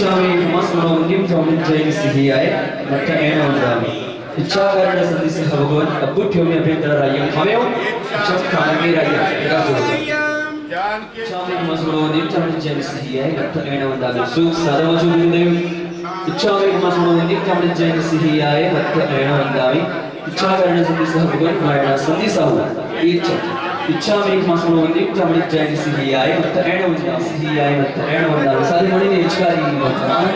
इच्छामि मस्मनोन्यं जयं सिहियाय मट्ट एण वन्दामि इच्छाकरण संदिसः भगवन् अब्बुठ्योमि अभ्यन्तरायं हमेव इच्छां कालमे रायं गाजो इच्छामि मस्मनोन्यं जयं सिहियाय मट्ट एण वन्दामि सुख साधवचु बिंदेव इच्छामि मस्मनोन्यं जयं सिहियाय मट्ट एण वन्दामि इच्छाकरण संदिसः भगवन् मायना संदिसः इच्छा इच्छामि मस्मनोन्यं जयं सिहियाय मट्ट एण वन्दामि सिहियाय मट्ट एण वन्दामि साधु मणिने इच्छकारी वचन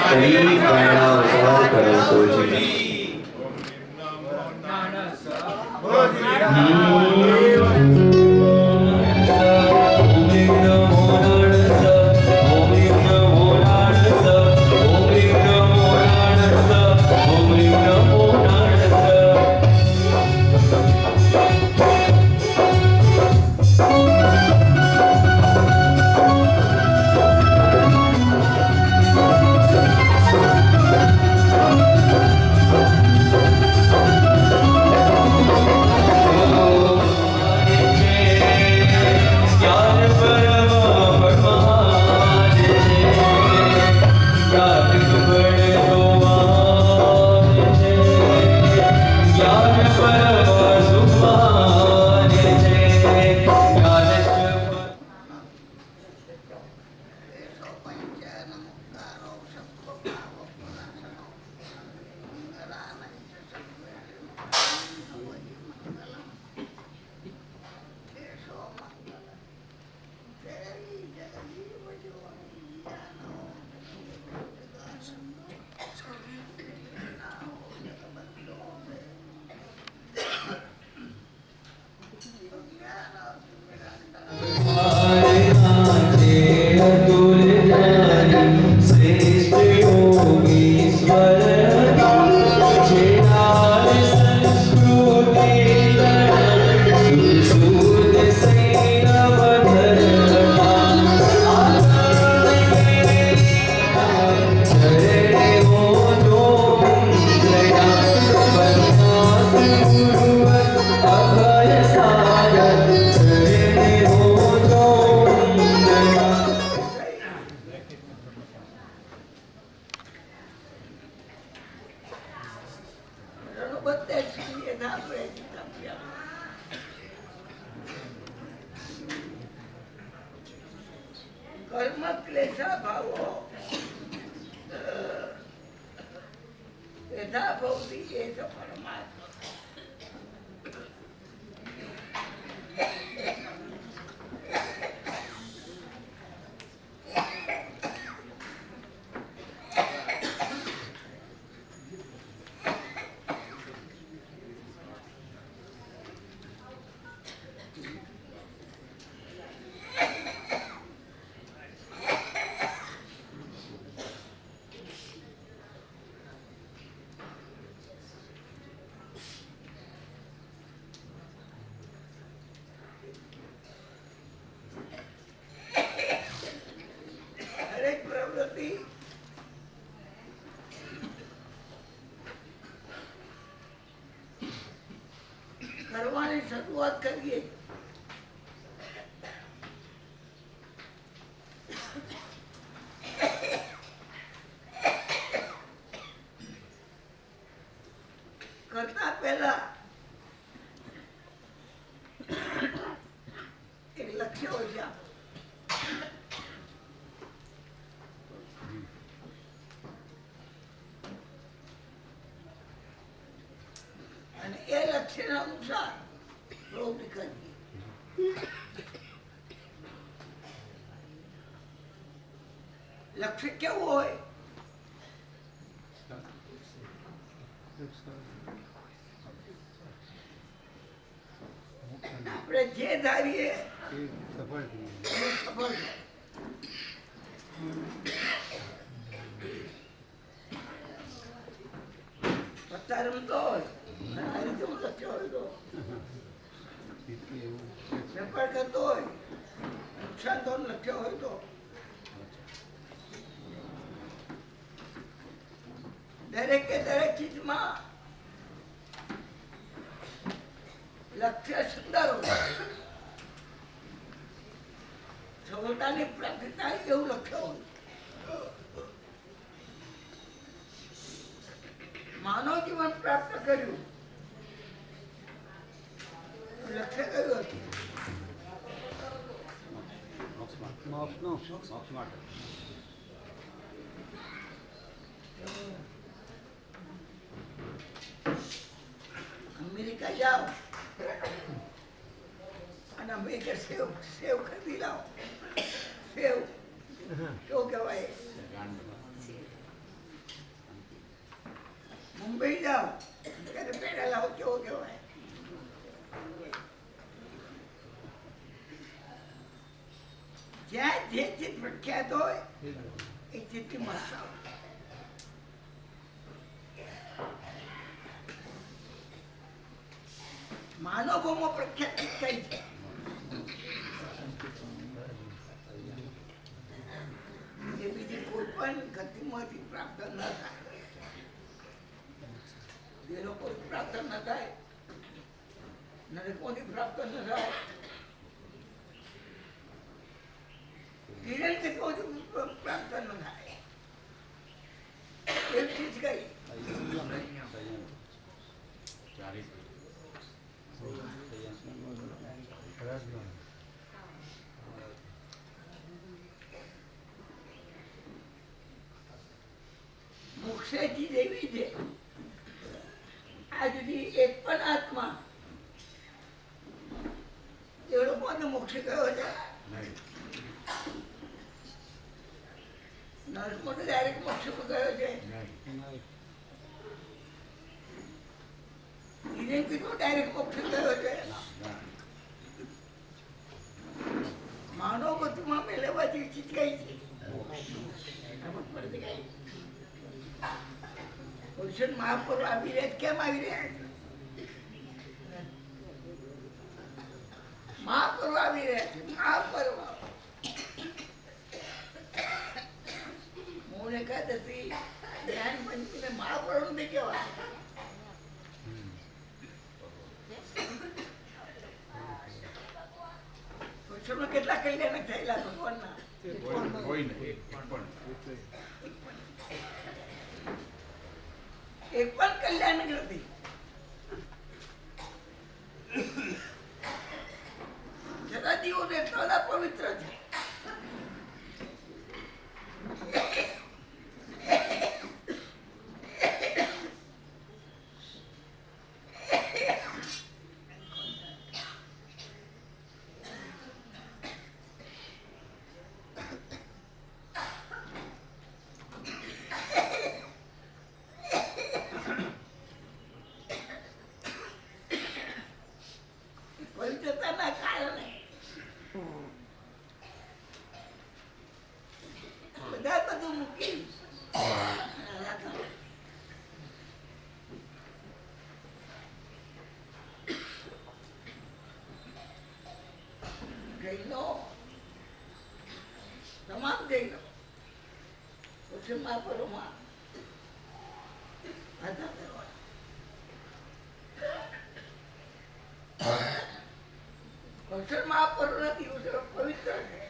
करी गायना वचार करो सोची कर्म क्लेशा भावो यथा भवति एष परमात्मा करवानी शुरुआत करिए करता पहला एक लक्ष्य हो गया लक्ष्य अनुसार प्रवृत्ति करिए लक्ष्य क्या वो है આપણે જે ધારીએ સફળ પત્તા રમતો હોય આ રીતે હું લક્ષ્ય હોય તો વેપાર કરતો હોય નુકસાન તો લક્ષ્ય હોય તો દરેકે દરેક ચીજમાં લક્ષ્ય સુંદર હોય સફળતાની પ્રાપ્તિ થાય એવું લક્ષ્ય હોય માનવ જીવન પ્રાપ્ત કર્યું. લક્ષ્ય કયું હતું? અમેરિકા જાઓ અને અમેરિકા સેવ ખરીદી લાવો. સેવ કેવું કહેવાય? મુંબઈ જાઓ ત્યારે પેડા લાવો, કેવો કહેવાય? જ્યાં જે ચીજ પ્રખ્યાત હોય એ ચીજની મસ્ત આવે. માનવોમાં પ્રખ્યાત ચીજ કઈ છે? એ બીજી કોઈ પણ ગતિમાંથી પ્રાપ્ત ન થાય. જે લોકો પ્રાપ્ત ન થાય, નરેકોથી પ્રાપ્ત ન થાય, હિરણ ગતિઓથી પ્રાપ્ત ન થાય. એક ચીજ કઈ? મોક્ષે ચીજ એવી છે, આ સુધી એક પણ આત્મા એ લોકોને મોક્ષ કયો છે? નરકમાં તો ડાયરેક્ટ મોક્ષ ગયો છે. હિરણ કીધું ડાયરેક્ટ મોક્ષ ગયો છે. માનવ ગતિમાં મેળવવા જેવી ચીજ કઈ છે? પુરુષન મહાપર્વ આવી રહ્યા. કેમ આવી રહ્યા? મહાપર્વ આવી રહ્યા છે. મહાપર્વ મૂળ એકાદશી જ્ઞાન પંચમી મહાપર્વ નથી કહેવાય. પુરુષોમાં કેટલા કલ્યાણ થયેલા ભગવાનના? એક પણ કલ્યાણ નથી. જરા દીવો એટલા પવિત્ર છે. પવિત્રતાના કારણે બધા બધું મૂકી જૈનો, તમામ જૈનો મહાપર્વમાં હતા કરવા. કૌશલ મહાપર્વના દિવસો પવિત્ર છે.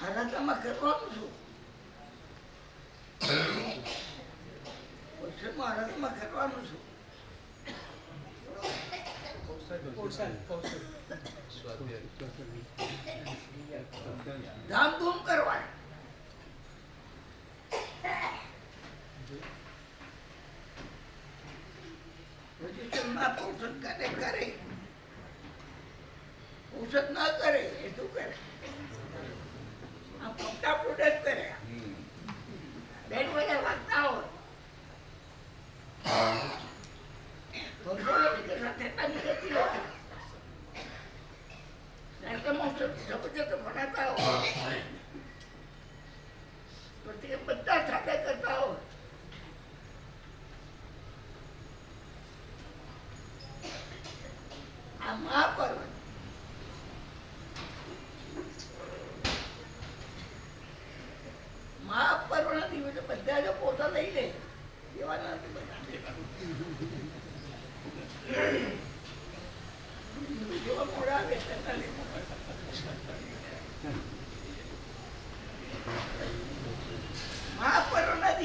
આરાધનામાં કરવાનું શું? કૌશલમાં આરાધનામાં કરવાનું શું? ધામધૂમ કરવા. પોષણ કરે, પોષણ ના કરે એ શું કરે? આ ફોટા પ્રોડક્ટ કરે. બેન વગર વાગતા હોય ભણાતા હોય બધા સાથે કરતા હોય. આ મહાપર્વ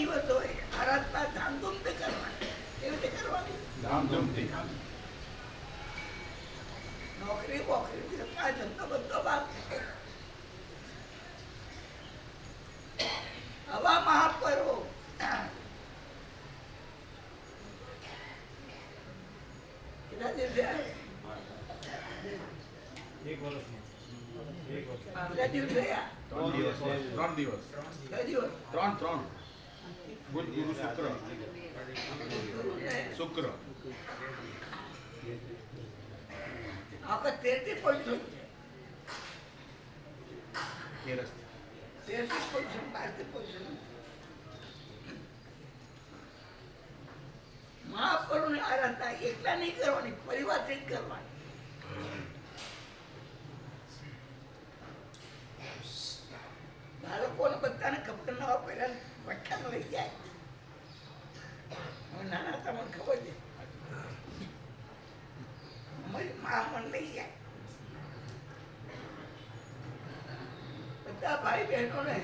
દિવસ હોય આરાધના ધામધૂમથી કરવાની. કેવી રીતે કરવાની? ધામધૂમથી. નોકરી બોકરી ધંધા ધંધો બધો બાદ. આવા મહાપર્વો કેટલા દિવસે આવે? કેટલા દિવસ થયા? 3 દિવસ. 3 દિવસ. કેટલા દિવસ? 3. બુધ ગુરુ શુક્ર. શુક્ર. આખા 13 પોઝિશન છે. 13 પોઝિશન 12 પોઝિશન. મહાપર્વની આરાધના એકલા નહીં કરવાની, પરિવારથી જ કરવાની. બાળકોને બધાને ખબર ના હોય પહેલા વઠ્ઠામાં લઈ જાય. હવે નાના તમને ખબર છે અમારી મા પણ લઈ જાય. બધા ભાઈ બહેનોને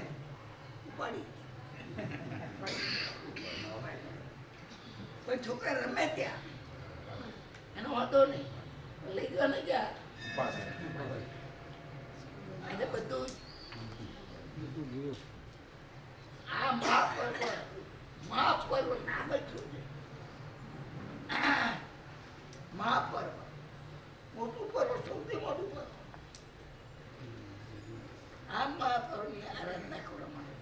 ઉપાડી કોઈ છોકરા રમે ત્યાં એનો વાંધો નહીં, લઈ ગયો ને ક્યાં આજે બધું આ મહાપર્વ નામ જ શું છે? મહાપર્વ મોટું પર્વ, સૌથી મોટું પર્વ. આ મહાપર્વની આરાધના કરવા માટે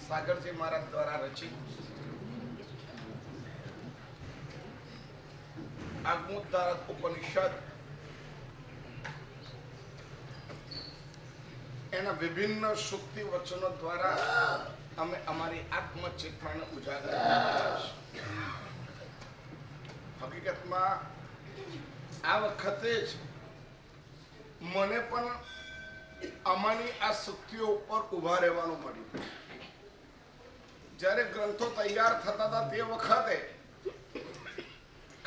સાગરજી મહારાજ દ્વારા રચિત આગમુદ્ધારક ઉપનિષદ એના વિભિન્ન સુક્તિ વચનો દ્વારા અમે અમારી આત્મચેતનાને ઉજાગર કર્યા છે. હકીકતમાં આ વખતે જ મને પણ અમારી આ સુક્તિઓ ઉપર ઉભા રહેવાનું મળ્યું. જ્યારે ગ્રંથો તૈયાર થતા હતા તે વખતે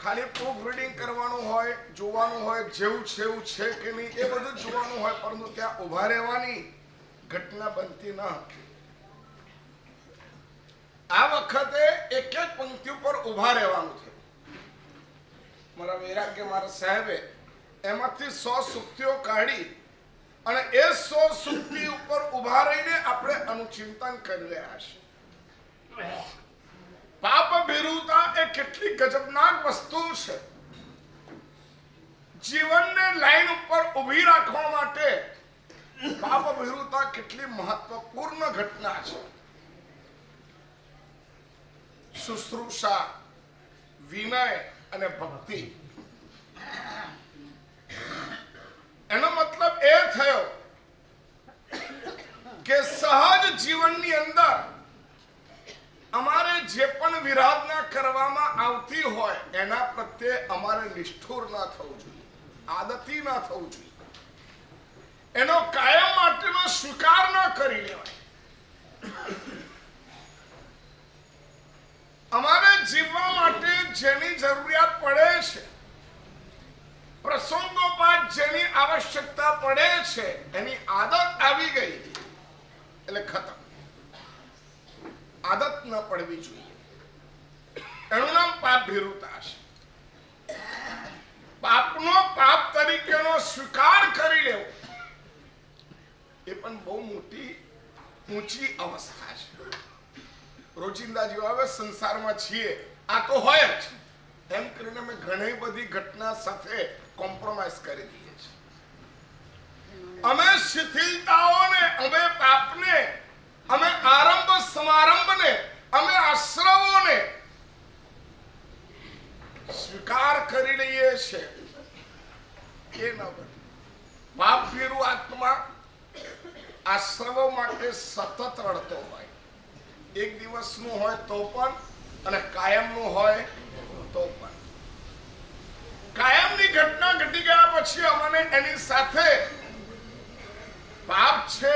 ખાલી પ્રૂફ રીડિંગ કરવાનું હોય, જોવાનું હોય જેવું છે એવું છે કે નહીં એ બધું જોવાનું હોય, પરંતુ ત્યાં ઉભા રહેવાની ઘટના બનતી ન હતી. આ વખતે એક એક પંક્તિ ઉપર ઉભા રહેવાનું છે. મારા વૈરાગ્ય મારા સાહેબે એમાંથી 100 સુક્તિઓ કાઢી અને એ 100 સુક્તિ ઉપર ઉભા રહીને આપણે અનુચિંતન કરી રહ્યા છીએ. પાપ ભીરુતા એ કેટલી ગજબનાક વસ્તુ છે. જીવનને લાઈન ઉપર ઊભી રાખવા માટે પાપ ભીરુતા કેટલી મહત્વપૂર્ણ ઘટના છે. શુશ્રૂષા, વિનય અને ભક્તિ. એનો મતલબ એ થયો કે સહજ જીવનની અંદર અમારે જે પણ વિરાધના કરવામાં આવતી હોય એના પ્રત્યે અમારે નિષ્ઠુર ના થવું જોઈએ, આદતી ના થવું જોઈએ, એનો કાયમ માટેનો સ્વીકાર ના કરી લેવાય. અમારે જીવવા માટે જેની જરૂરિયાત પડે છે, પ્રસંગોપાત જેની આવશ્યકતા પડે છે, એની આદત આવી ગઈ એટલે ખતમ. આદત ન પડવી જોઈએ. એનું નામ પાપ ભીરુતા છે. પાપનો પાપ તરીકેનો સ્વીકાર કરી લેવો એ પણ બહુ મોટી ઊંચી અવસ્થા છે. રોજિંદા જેવા હવે સંસારમાં છીએ આ તો હોય જ એમ કરીને અમે ઘણી બધી ઘટના સાથે કોમ્પ્રોમાઇઝ કરી દઈએ છીએ. અમે શિથિલતાઓને, અમે પાપને, અમે આરંભ સમારંભને, અમે આશ્રવ છે એ ન બને. પાપ ભીરુ આત્મા આશ્રવો માટે સતત રડતો હોય, એક દિવસનું હોય તો પણ અને કાયમનું હોય તો પણ. કાયમની ઘટના ઘટી ગયા પછી અમને એની સાથે પાપ છે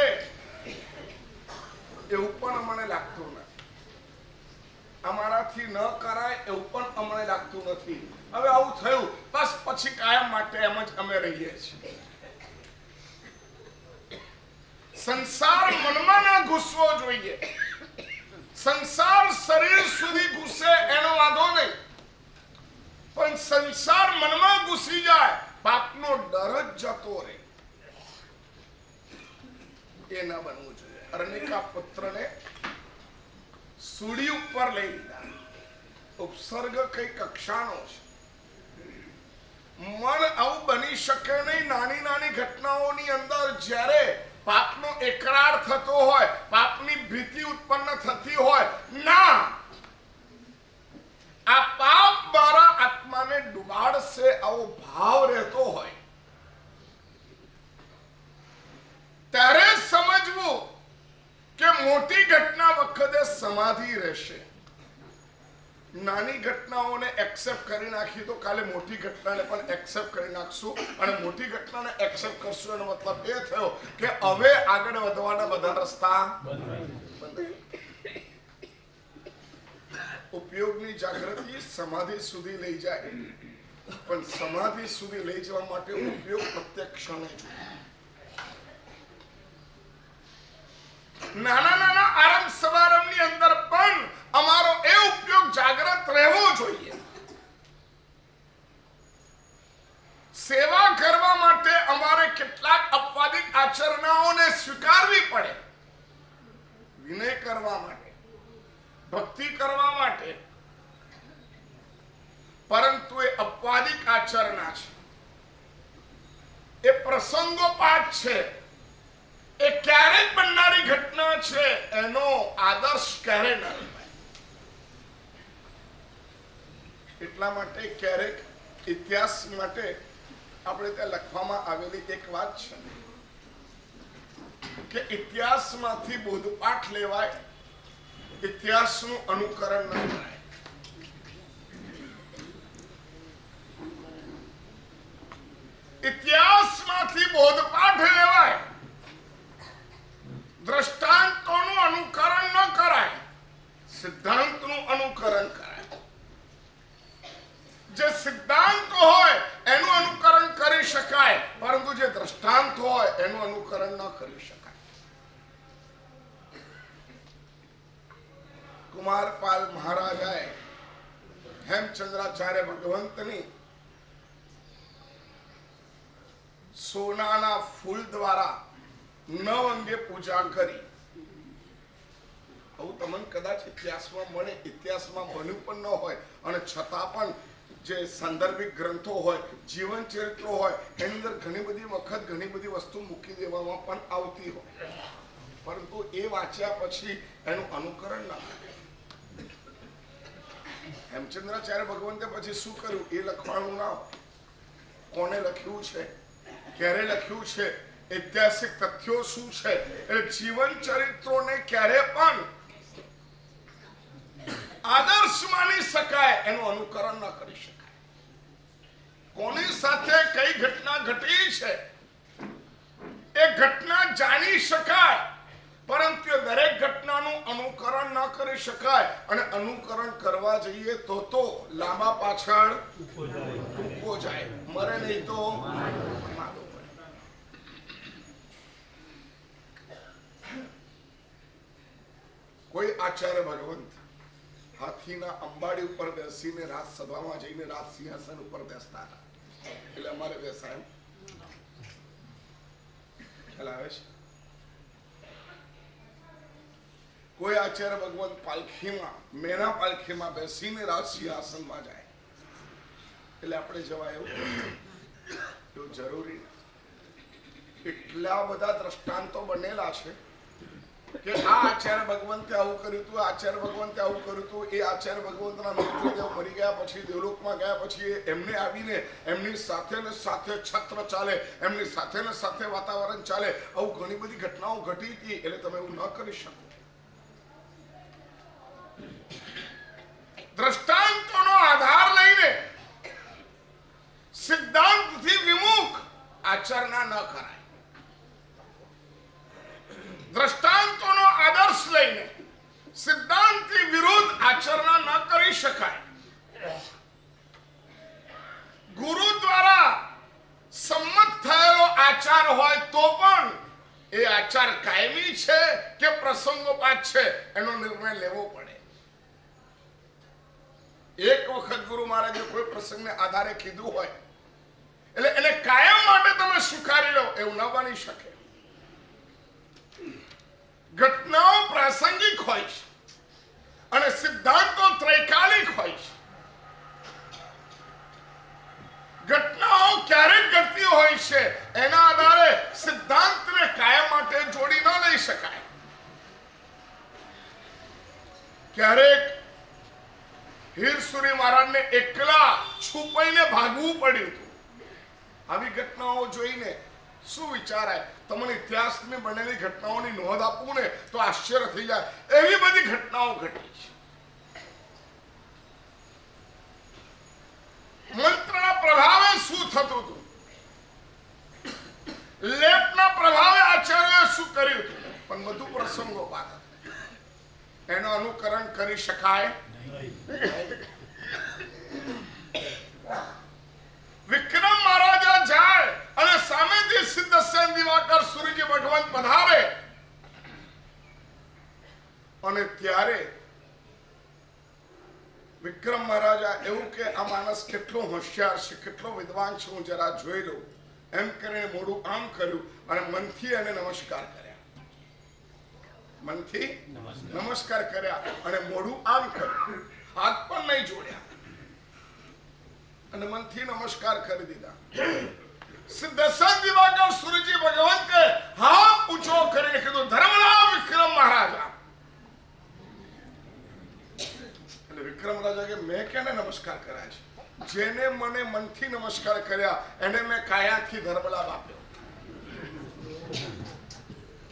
એવું પણ અમને લાગતું નથી, અમારાથી ન કરાય એવું પણ અમને લાગતું નથી. હવે આવું થયું બસ પછી કાયમ માટે એમ જ અમે રહીએ છીએ. સંસાર મનમાં ના ઘૂસવો જોઈએ. સંસાર શરીર સુધી ઘૂસે એનો વાંધો નહીં, પણ સંસાર મનમાં ઘૂસી જાય પાપનો ડર જ જતો રહે. એ ન બનવું જોઈએ. અરણિકા પુત્રને સુડી ઉપર લઈ લીધા. ઉપસર્ગ કઈ કક્ષાનો છે. મન આવું બની શકે નહીં. નાની નાની ઘટનાઓની અંદર જ્યારે પાપનો એકરાર થતો હોય, પાપની ભીતિ ઉત્પન્ન થતી હોય, ના આ પાપ મારા આત્માને ડુબાડશે આવો ભાવ રહેતો હોય, ત્યારે સમજવું કે મોટી ઘટના વખતે સમાધિ રહેશે. નાની ઘટનાઓને એક્સેપ્ટ કરી નાખી તો કાલે મોટી ઘટનાને પણ એક્સેપ્ટ કરી નાખશું, અને મોટી ઘટનાને એક્સેપ્ટ કરશું એનો મતલબ એ થયો કે હવે આગળ વધવાના બધા રસ્તા બંધ. ઉપયોગની જાગૃતિ સમાધિ સુધી લઈ જાય, પણ સમાધિ સુધી લઈ જવા માટે ઉપયોગ પ્રત્યેક ક્ષણે જોઈએ. નાના નાના આરંભ સમારંભની અંદર પણ અમારો એ ઉપયોગ જાગૃત રહેવો જોઈએ. સેવા કરવા માટે અમારે કેટલાક અપવાદિક આચરણોને સ્વીકારવી પડે. વિનય કરવા માટે, ભક્તિ કરવા માટે, પરંતુ એ અપવાદિક આચરણા છે, એ પ્રસંગોપાત છે, એ ક્યારેક બનનારી ઘટના છે. એનો આદર્શ ક્યારે ન લેવાય. એટલા માટે ક્યારેક ઇતિહાસ માટે આપણે ત્યાં લખવામાં આવેલી એક વાત છે કે ઇતિહાસમાંથી બોધપાઠ લેવાય, ઇતિહાસનું અનુકરણ ન કરાય. ઇતિહાસમાંથી બોધપાઠ લેવાય, દ્રષ્ટાંતોનું અનુકરણ ન કરાય, સિદ્ધાંતનું અનુકરણ કરાય. જે સિદ્ધાંત હોય એનું અનુકરણ કરી શકાય, પરંતુ જે દ્રષ્ટાંત હોય એનું અનુકરણ ન કરી શકાય. કુમારપાલ મહારાજાએ હેમચંદ્રાચાર્ય ભગવંતની સોનાના ફૂલ દ્વારા 9 અંગે પૂજા કરી. આવું તમને કદાચ ઇતિહાસમાં મળે, ઇતિહાસમાં બન્યું પણ ન હોય, અને છતાં પણ જે સાંદર્ભિક ગ્રંથો હોય, જીવન ચરિત્રો હોય, એની અંદર ઘણી બધી વખત ઘણી બધી વસ્તુ મૂકી દેવામાં પણ આવતી હોય, પરંતુ એ વાંચ્યા પછી એનું અનુકરણ ના થાય. હેમચંદ્રાચાર્ય ભગવંતે પછી શું કર્યું એ લખવાનું ના હોય. કોને લખ્યું છે, ક્યારે લખ્યું છે, ઐતિહાસિક તથ્યો શું છે, એટલે જીવન ચરિત્રોને ક્યારે પણ આદર્શ માની શકાય, એનું અનુકરણ ન કરી શકાય. કોની સાથે કઈ ઘટના ઘટી છે એ ઘટના જાણી શકાય, પરંતુ દરેક ઘટનાનું અનુકરણ ન કરી શકાય. અને અનુકરણ કરવા જઈએ તો લાંબા પાછળ ટૂંકો જાય, મરે નહીં તો મારો. કોઈ આચાર્ય ભગવંત હાથીના અંબાડી ઉપર બેસીને રાત સભામાં જઈને રાત સિંહાસન ઉપર બેસતા હતા. એટલે અમારે બેસાય આવે છે. કોઈ આચાર્ય ભગવંત પાલખીમાં, મેના પાલખીમાં બેસીને રાત સિંહાસનમાં જાય. એટલે આપણે જવાય એવું જરૂરી. એટલા બધા દ્રષ્ટાંતો બનેલા છે કે આ આચાર્ય ભગવંતે આવું કર્યું હતું, આચાર્ય ભગવંતે આવું કર્યું હતું. એ આચાર્ય ભગવંતના મિત્રદેવ મરી ગયા પછી, દેવલોકમાં ગયા પછી એમને આવીને એમની સાથે ને સાથે છત્ર ચાલે, એમની સાથે ને સાથે વાતાવરણ ચાલે, આવું ઘણી બધી ઘટનાઓ ઘટી હતી. એટલે તમે એવું ન કરી શકો. દ્રષ્ટાંતોનો આધાર લઈને સિદ્ધાંતથી વિમુખ આચરણા ન કરાય. દ્રષ્ટાંતોનો આદર્શ લઈને સિદ્ધાંતથી વિરુદ્ધ આચરણા ન કરી શકાય. ગુરુ દ્વારા સંમત થયેલો આચાર હોય તો પણ એ આચાર કાયમી છે કે પ્રસંગોપાત છે એનો નિર્ણય લેવો પડે. એક વખત ગુરુ મહારાજે કોઈ પ્રસંગને આધારે કીધું હોય એટલે એને કાયમ માટે તમે સ્વીકારી લો એવું ન બની શકે. ઘટનાઓ પ્રાસંગિક હોય છે અને સિદ્ધાંતો ત્રૈકાલિક હોય છે. ઘટનાઓ ક્યારેક ઘટતી હોય છે એના આધારે સિદ્ધાંતને કાયમ માટે જોડી ન લઈ શકાય. ક્યારેક હીરસુરી મહારાજને એકલા છુપાઈને ભાગવું પડ્યું હતું. આવી ઘટનાઓ જોઈને શું વિચારાય? તમને ઇતિહાસની બનેલી ઘટનાઓની નોંધ આપવું ને તો આશ્ચર્ય થઈ જાય. એવી બધી ઘટનાઓ ઘટી છે. મંત્રના પ્રભાવે શું થતું હતું, લેપના પ્રભાવે આચાર્યોએ શું કર્યું હતું, પણ બધું પ્રસંગોપાત એનું અનુકરણ કરી શકાય. વિક્રમ મહારાજા જાય અને સામેથી સિદ્ધસેન દિવાકર સુરજી ભગવંત પધારે અને ત્યારે વિક્રમ મહારાજા એવું કે આ માણસ કેટલો હોશિયાર છે, કેટલો વિદ્વાન છે, હું જરા જોઈ લઉં એમ કરીને મોઢું આમ કર્યું અને મનથી એને નમસ્કાર કર્યા. મનથી નમસ્કાર કર્યા અને મોઢું આમ કર્યું, હાથ પણ નહીં જોડ્યા અને મનથી નમસ્કાર કરી દીધા. સિદ્ધસેન દિવાકર સુરજી ભગવંત કે હાથ ઊંચો કરીને કીધું, ધર્મરાજ વિક્રમ મહારાજા. એટલે વિક્રમ રાજા કે મેં કેને નમસ્કાર કર્યા છે? જેને મને મનથી નમસ્કાર કર્યા એને મેં કાયાથી ધર્મલાભ આપ્યો.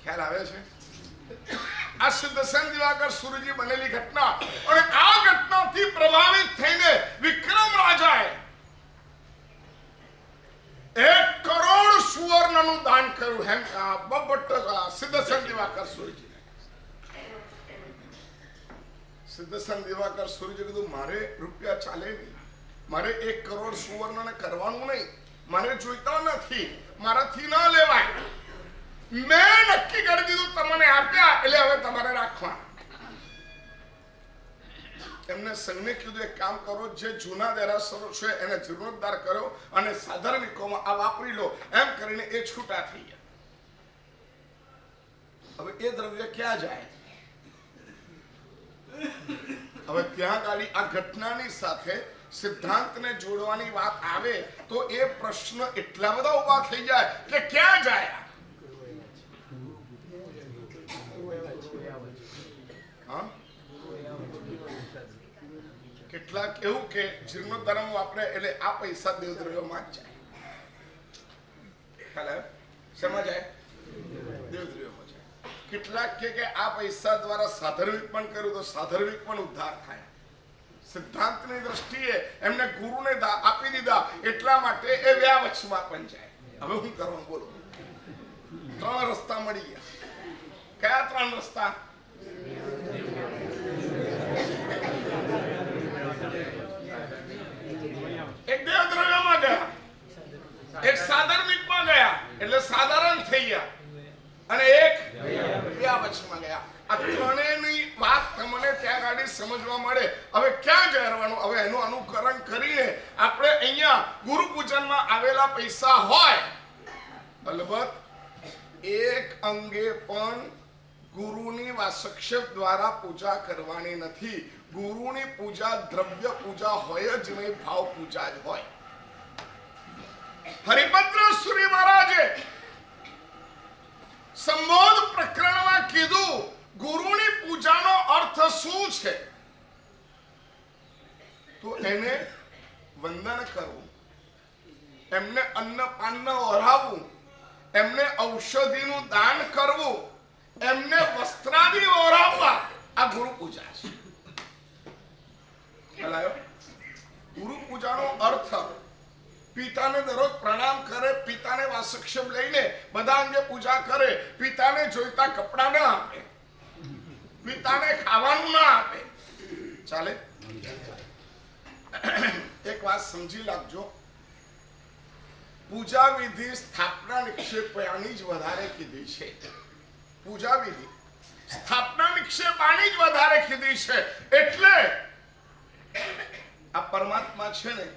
ખ્યાલ આવે છે? આ સિદ્ધસેન દિવાકર સુરજી બનેલી ઘટના અને આ ઘટનાથી પ્રભાવિત થઈને વિક્રમ રાજાએ 1 કરોડ સુવર્ણનું દાન કર્યું. હેમ સિદ્ધસેન દિવાકર સુરજી. સિદ્ધસેન દિવાકર સુરજી કીધું, મારે રૂપિયા ચાલે નહીં, મારે 1 કરોડ સુવર્ણને કરવાનું નહીં, મારે જોઈતા નથી, મારાથી ન લેવાય. મેં નક્કી કરી દીધું તમને આપ્યા એટલે હવે તમારે રાખવા. એમને સંઘને કીધું, એક કામ કરો, જે જૂના દેરાસરો છે એને જીર્ણોદ્ધાર કરો અને સાધારણિકોમાં આ વાપરી લો. એમ કરીને એ છૂટા થઈ ગયા. હવે એ દ્રવ્ય ક્યાં જાય? હવે ત્યાં ગાડી આ ઘટનાની સાથે સિદ્ધાંતને જોડવાની વાત આવે તો એ પ્રશ્ન એટલા બધા ઉભા થઈ જાય કે ક્યાં જાય? કેટલાક એવું કે જીર્ણોદ્ધારમાં વાપરે એટલે આ પૈસા દેવદ્રવ્યમાં જ જાય. ખ્યાલ આવ્યો? શેમાં જાય? દેવદ્રવ્યમાં જાય. કેટલાક કે આ પૈસા દ્વારા સાધર્મિક પણ કર્યું તો સાધર્મિક પણ ઉદ્ધાર થાય. સિદ્ધાંતની દ્રષ્ટિએ એમને ગુરુને આપી દીધા એટલા માટે એ વ્યાવચમાં પણ જાય. હવે હું કરવાનું બોલો? 3 રસ્તા મળી ગયા. કયા 3 રસ્તા? એક દેવદ્રવ્યમાં ગયા, એક સાધર્મિકમાં ગયા એટલે સાધારણ થઈ ગયા અને એક વ્યાવચમાં ગયા. આ ત્રણેયની વાત તમને ત્યાં ગાડી સમજવા મળે. હવે ક્યાં જવાનું? હવે એનું અનુકરણ કરીને આપણે અહીંયા ગુરુ પૂજનમાં આવેલા પૈસા હોય અલબત્ત એક અંગે પણ ગુરુની વાસક્ષેપ દ્વારા પૂજા કરવાની નથી. ગુરુની પૂજા દ્રવ્ય પૂજા હોય જ નહીં, ભાવ પૂજા જ હોય. હરિભદ્ર સુરી મહારાજે સંબોધ પ્રકરણમાં કીધું ગુરુની પૂજાનો અર્થ શું છે? તો એને વંદન કરવું, એમને અન્નપાન ઓરાવવું, એમને ઔષધિનું દાન કરવું, એમને વસ્ત્રાદિ ઓરાવવા, આ ગુરુ પૂજા છે. ગુરુ પૂજાનો અર્થ પિતાને દરરોજ પ્રણામ કરે, પિતાને વાસક્ષમ લઈને બધા અંગે પૂજા કરે, પિતાને જોઈતા કપડા ના આપે, પિતાને ખાવાનું ના આપે. ચાલે? એક વાત સમજી લાગજો, પૂજા વિધિ સ્થાપના નિક્ષેપાની જ વધારે કીધી છે. પૂજા વિધિ સ્થાપના નિક્ષેપાની જ વધારે કીધી છે. એટલે આ પરમાત્મા છે ને,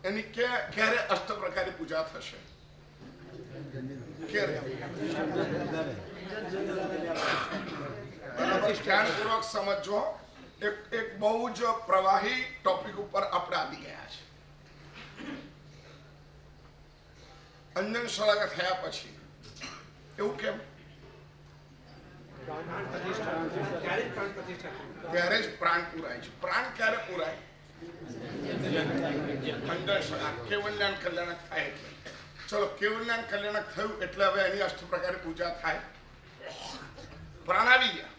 એની ક્યારે અષ્ટ પ્રકારે પૂજા થશે? ધ્યાનપૂર્વક સમજો. એક બહુ જ પ્રવાહી ટોપિક ઉપર આપણે આવી ગયા છે. અંજન સળગ થયા પછી એવું કેમ? ત્યારે જ પ્રાણ પૂરાય છે. પ્રાણ ક્યારે પૂરાય? અંજન સળગ કેવલ્યાન કલ્યાણક થાય એટલે. ચલો, કેવલ્યાન કલ્યાણક થયું એટલે હવે એની અષ્ટ પ્રકારે પૂજા થાય. પ્રાણ આવી ગયા,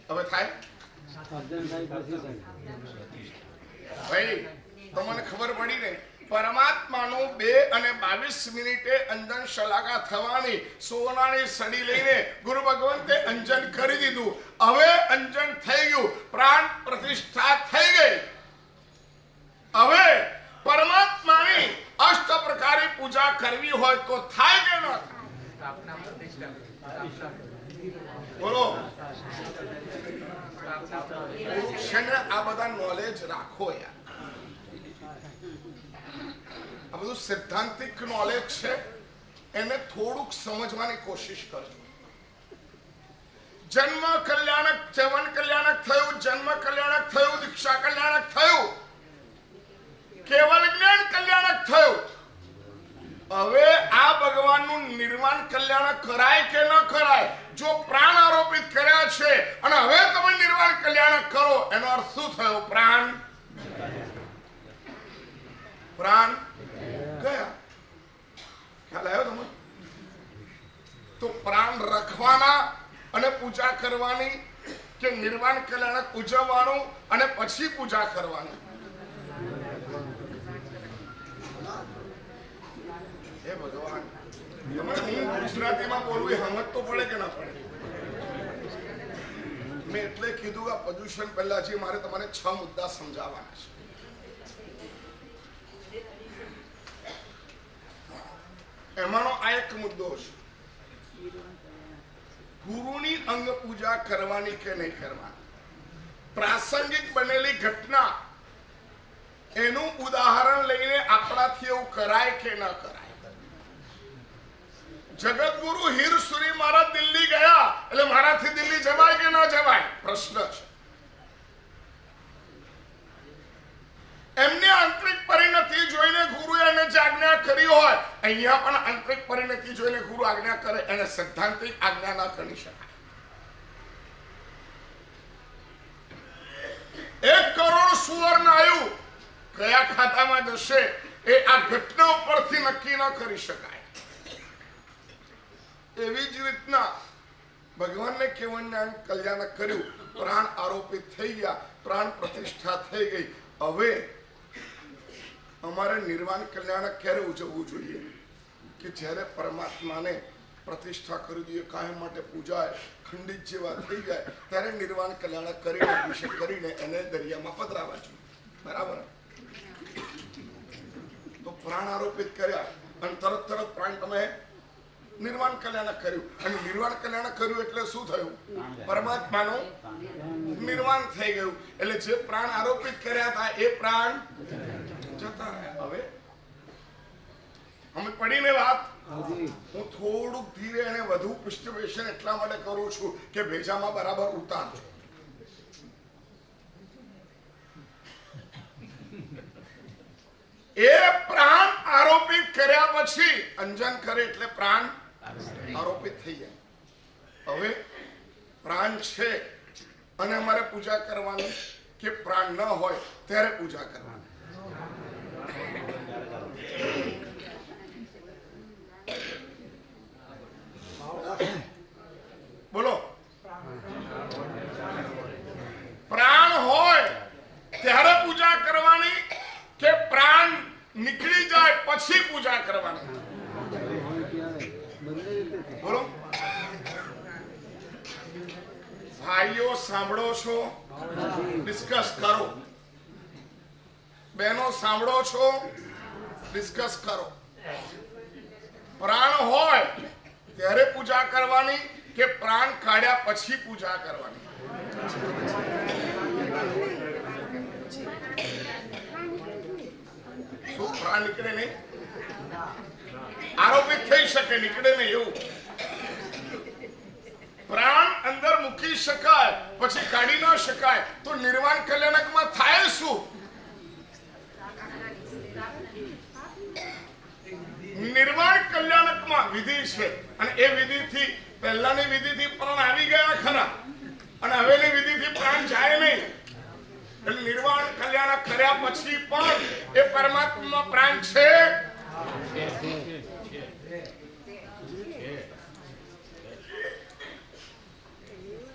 હવે થાય? ભાઈ તમને ખબર પડી ને, પરમાત્માનું 2 અને 22 મિનિટે અંજન શલાકા થવાની સોનાની સડી લઈને ગુરુ ભગવંતે અંજન કરી દીધું. હવે અંજન થઈ ગયું, પ્રાણ પ્રતિષ્ઠા થઈ ગઈ. હવે પરમાત્માની અષ્ટ પ્રકારે પૂજા કરવી હોય તો થાય કે ન થાય? બોલો. આ બધા નોલેજ રાખો યાર. આ બધું સિદ્ધાંતિક નોલેજ છે, એને થોડુંક સમજવાની કોશિશ કરજો. જન્મ કલ્યાણક, જવન કલ્યાણક થયું, જન્મ કલ્યાણક થયું, દીક્ષા કલ્યાણક થયું, કેવલ જ્ઞાન કલ્યાણક થયું. હવે આ ભગવાનનું નિર્વાણ કલ્યાણક કરાય કે ન કરાય? જો પ્રાણ આરોપિત કર્યા છે અને હવે તમે નિર્વાણ કલ્યાણક કરો, એનો અર્થ શું થયો? પ્રાણ ગયા. ખ્યાલ આવ્યો તમને? તો પ્રાણ રખવાના અને પૂજા કરવાની, કે નિર્વાણ કલ્યાણક ઉજવવાનું અને પછી પૂજા કરવાની? હે ભગવાન, હું ગુજરાતીમાં બોલવું સમજ તો પડે કે ના પડે? મેં એટલે કીધું આ પ્રદૂષણ પહેલા છે, મારે તમારે 6 મુદ્દા સમજાવવાના છે. એમાંનો આ એક મુદ્દો છે, ગુરુની અંગ પૂજા કરવાની કે નહીં કરવાની. પ્રાસંગિક બનેલી ઘટના, એનું ઉદાહરણ લઈને આપણાથી એવું કરાય કે ન કરાય? જગતગુરુ હીરસુરી મહારાજ દિલ્હી ગયા એટલે મારાથી દિલ્હી જવાય કે ન જવાય? પ્રશ્ન છે. એમની આંતરિક પરિણતિ જોઈને ગુરુએ એને જે આજ્ઞા કરી હોય, અહીંયા પણ આંતરિક પરિણતિ જોઈને ગુરુ આજ્ઞા કરે, એને સૈદ્ધાંતિક આજ્ઞા ન કરી શકાય. 1 કરોડ સુવર્ણ આવ્યું, કયા ખાતામાં જશે એ આ ઘટના ઉપરથી નક્કી ન કરી શકાય. એવી જ રીતના ભગવાનને કેવલ્યાન કલ્યાણક કર્યું, પ્રાણ આરોપિત થઈ ગયા, પ્રાણ પ્રતિષ્ઠા થઈ ગઈ. હવે અમારે નિર્વાણ કલ્યાણક ક્યારે ઉજવવું જોઈએ? કે જ્યારે પરમાત્માને પ્રતિષ્ઠા કરી દઈએ, કાયમ માટે પૂજાય, ખંડિત જેવા થઈ જાય, ત્યારે નિર્વાણ કલ્યાણક કરીને અભિષેક કરીને એને દરિયામાં પધરાવા જોઈએ. બરાબર? તો પ્રાણ આરોપિત કર્યા અને તરત પ્રાણ તમે નિર્વાણ કલ્યાણક કર્યું. અને નિર્વાણ કલ્યાણક કર્યું એટલે શું થયું? પરમાત્માનું નિર્વાણ થઈ ગયું. એટલે જે પ્રાણ આરોપિત કર્યા હતા એ પ્રાણ જતા રહ્યા. હવે અમે પડીને વાત, હું થોડુંક ધીરે અને વધુ પૃષ્ઠવેશન એટલા માટે કરું છું કે ભેજામાં બરાબર ઉતારજો. એ પ્રાણ આરોપિત કર્યા પછી અંજન કરે એટલે પ્રાણ આરોપિત થઈ જાય. હવે પ્રાણ છે અને અમારે પૂજા કરવાની કે પ્રાણ ન હોય ત્યારે પૂજા કરવાની? બોલો. પ્રાણ હોય ત્યારે પૂજા કરવાની કે પ્રાણ નીકળી જાય પછી પૂજા કરવાની? બોલો ભાઈઓ, સાંભળો છો? ડિસ્કસ કરો. બહેનો સાંભળો છો? ડિસ્કસ કરો. પ્રાણ હોય ત્યારે પૂજા કરવાની કે પ્રાણ કાઢ્યા પછી પૂજા કરવાની? શું પ્રાણ નીકળે નહીં? આરોપિત થઈ શકે, નીકળે નહીં એવું? પ્રાણ અંદર મૂકી શકાય પછી કાઢી ન શકાય તો નિર્વાણ કલ્યાણકમાં થાય શું? નિર્વાણ કલ્યાણકમાં વિધિ છે અને એ વિધિથી પહેલાની વિધિથી પ્રાણ આવી ગયા ખરા અને હવેની વિધિથી પ્રાણ જાય નહીં. એટલે નિર્વાણ કલ્યાણક કર્યા પછી પણ એ પરમાત્મા પ્રાણ છે.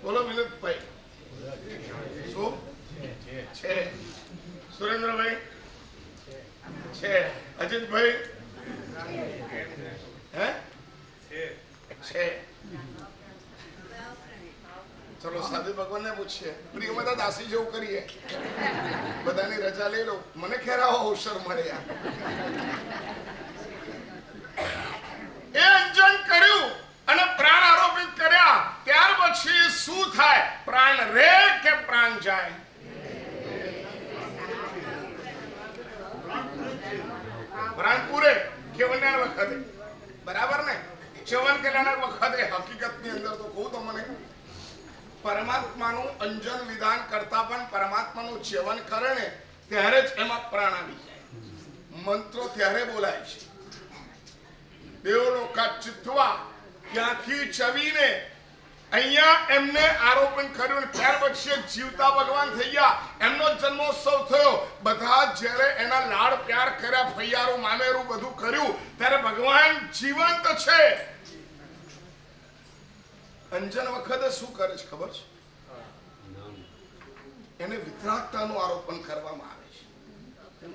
બોલો વિનોદભાઈ, શું છે? સુરેન્દ્રભાઈ છે? અજીતભાઈ હે છે? ચલો સાધુ ભગવાન ને પૂછીએ. બધા દાસી જેવું કરીએ, બધાની રજા લઈ લો, મને ખેરાવો અવસર મળે. એ અંજન કર્યું અને પ્રાણ આરોપિત કર્યા ત્યાર પછી શું થાય? પ્રાણ રે કે પ્રાણ જાય? પ્રાણ પૂરે કેવલ્યાણ વખતે, બરાબર ને? ચવન કલ્યાણ વખતે હકીકતની અંદર તો કહું તમને, પરમાત્માનું અંજન વિધાન કરતા પણ પરમાત્માનું સેવન કરે ને ત્યારે જ એમાં પ્રાણ આવી જાય. મંત્રો ત્યારે બોલાય છે. દેવલોકા ચિત્વા ત્યાંથી ચવીને અહીંયા એમને આરોપણ કર્યું. ત્યાર પછી જીવતા ભગવાન થઈ ગયા. એમનો જન્મોત્સવ થયો. બધા જ્યારે એના લાડ પ્યાર કર્યા, ફૈયારું મામેરું બધું કર્યું, ત્યારે ભગવાન જીવંત છે. અંજન વખતે શું કરે છે ખબર છે? એને વિતરાગતાનું આરોપણ કરવામાં આવે છે.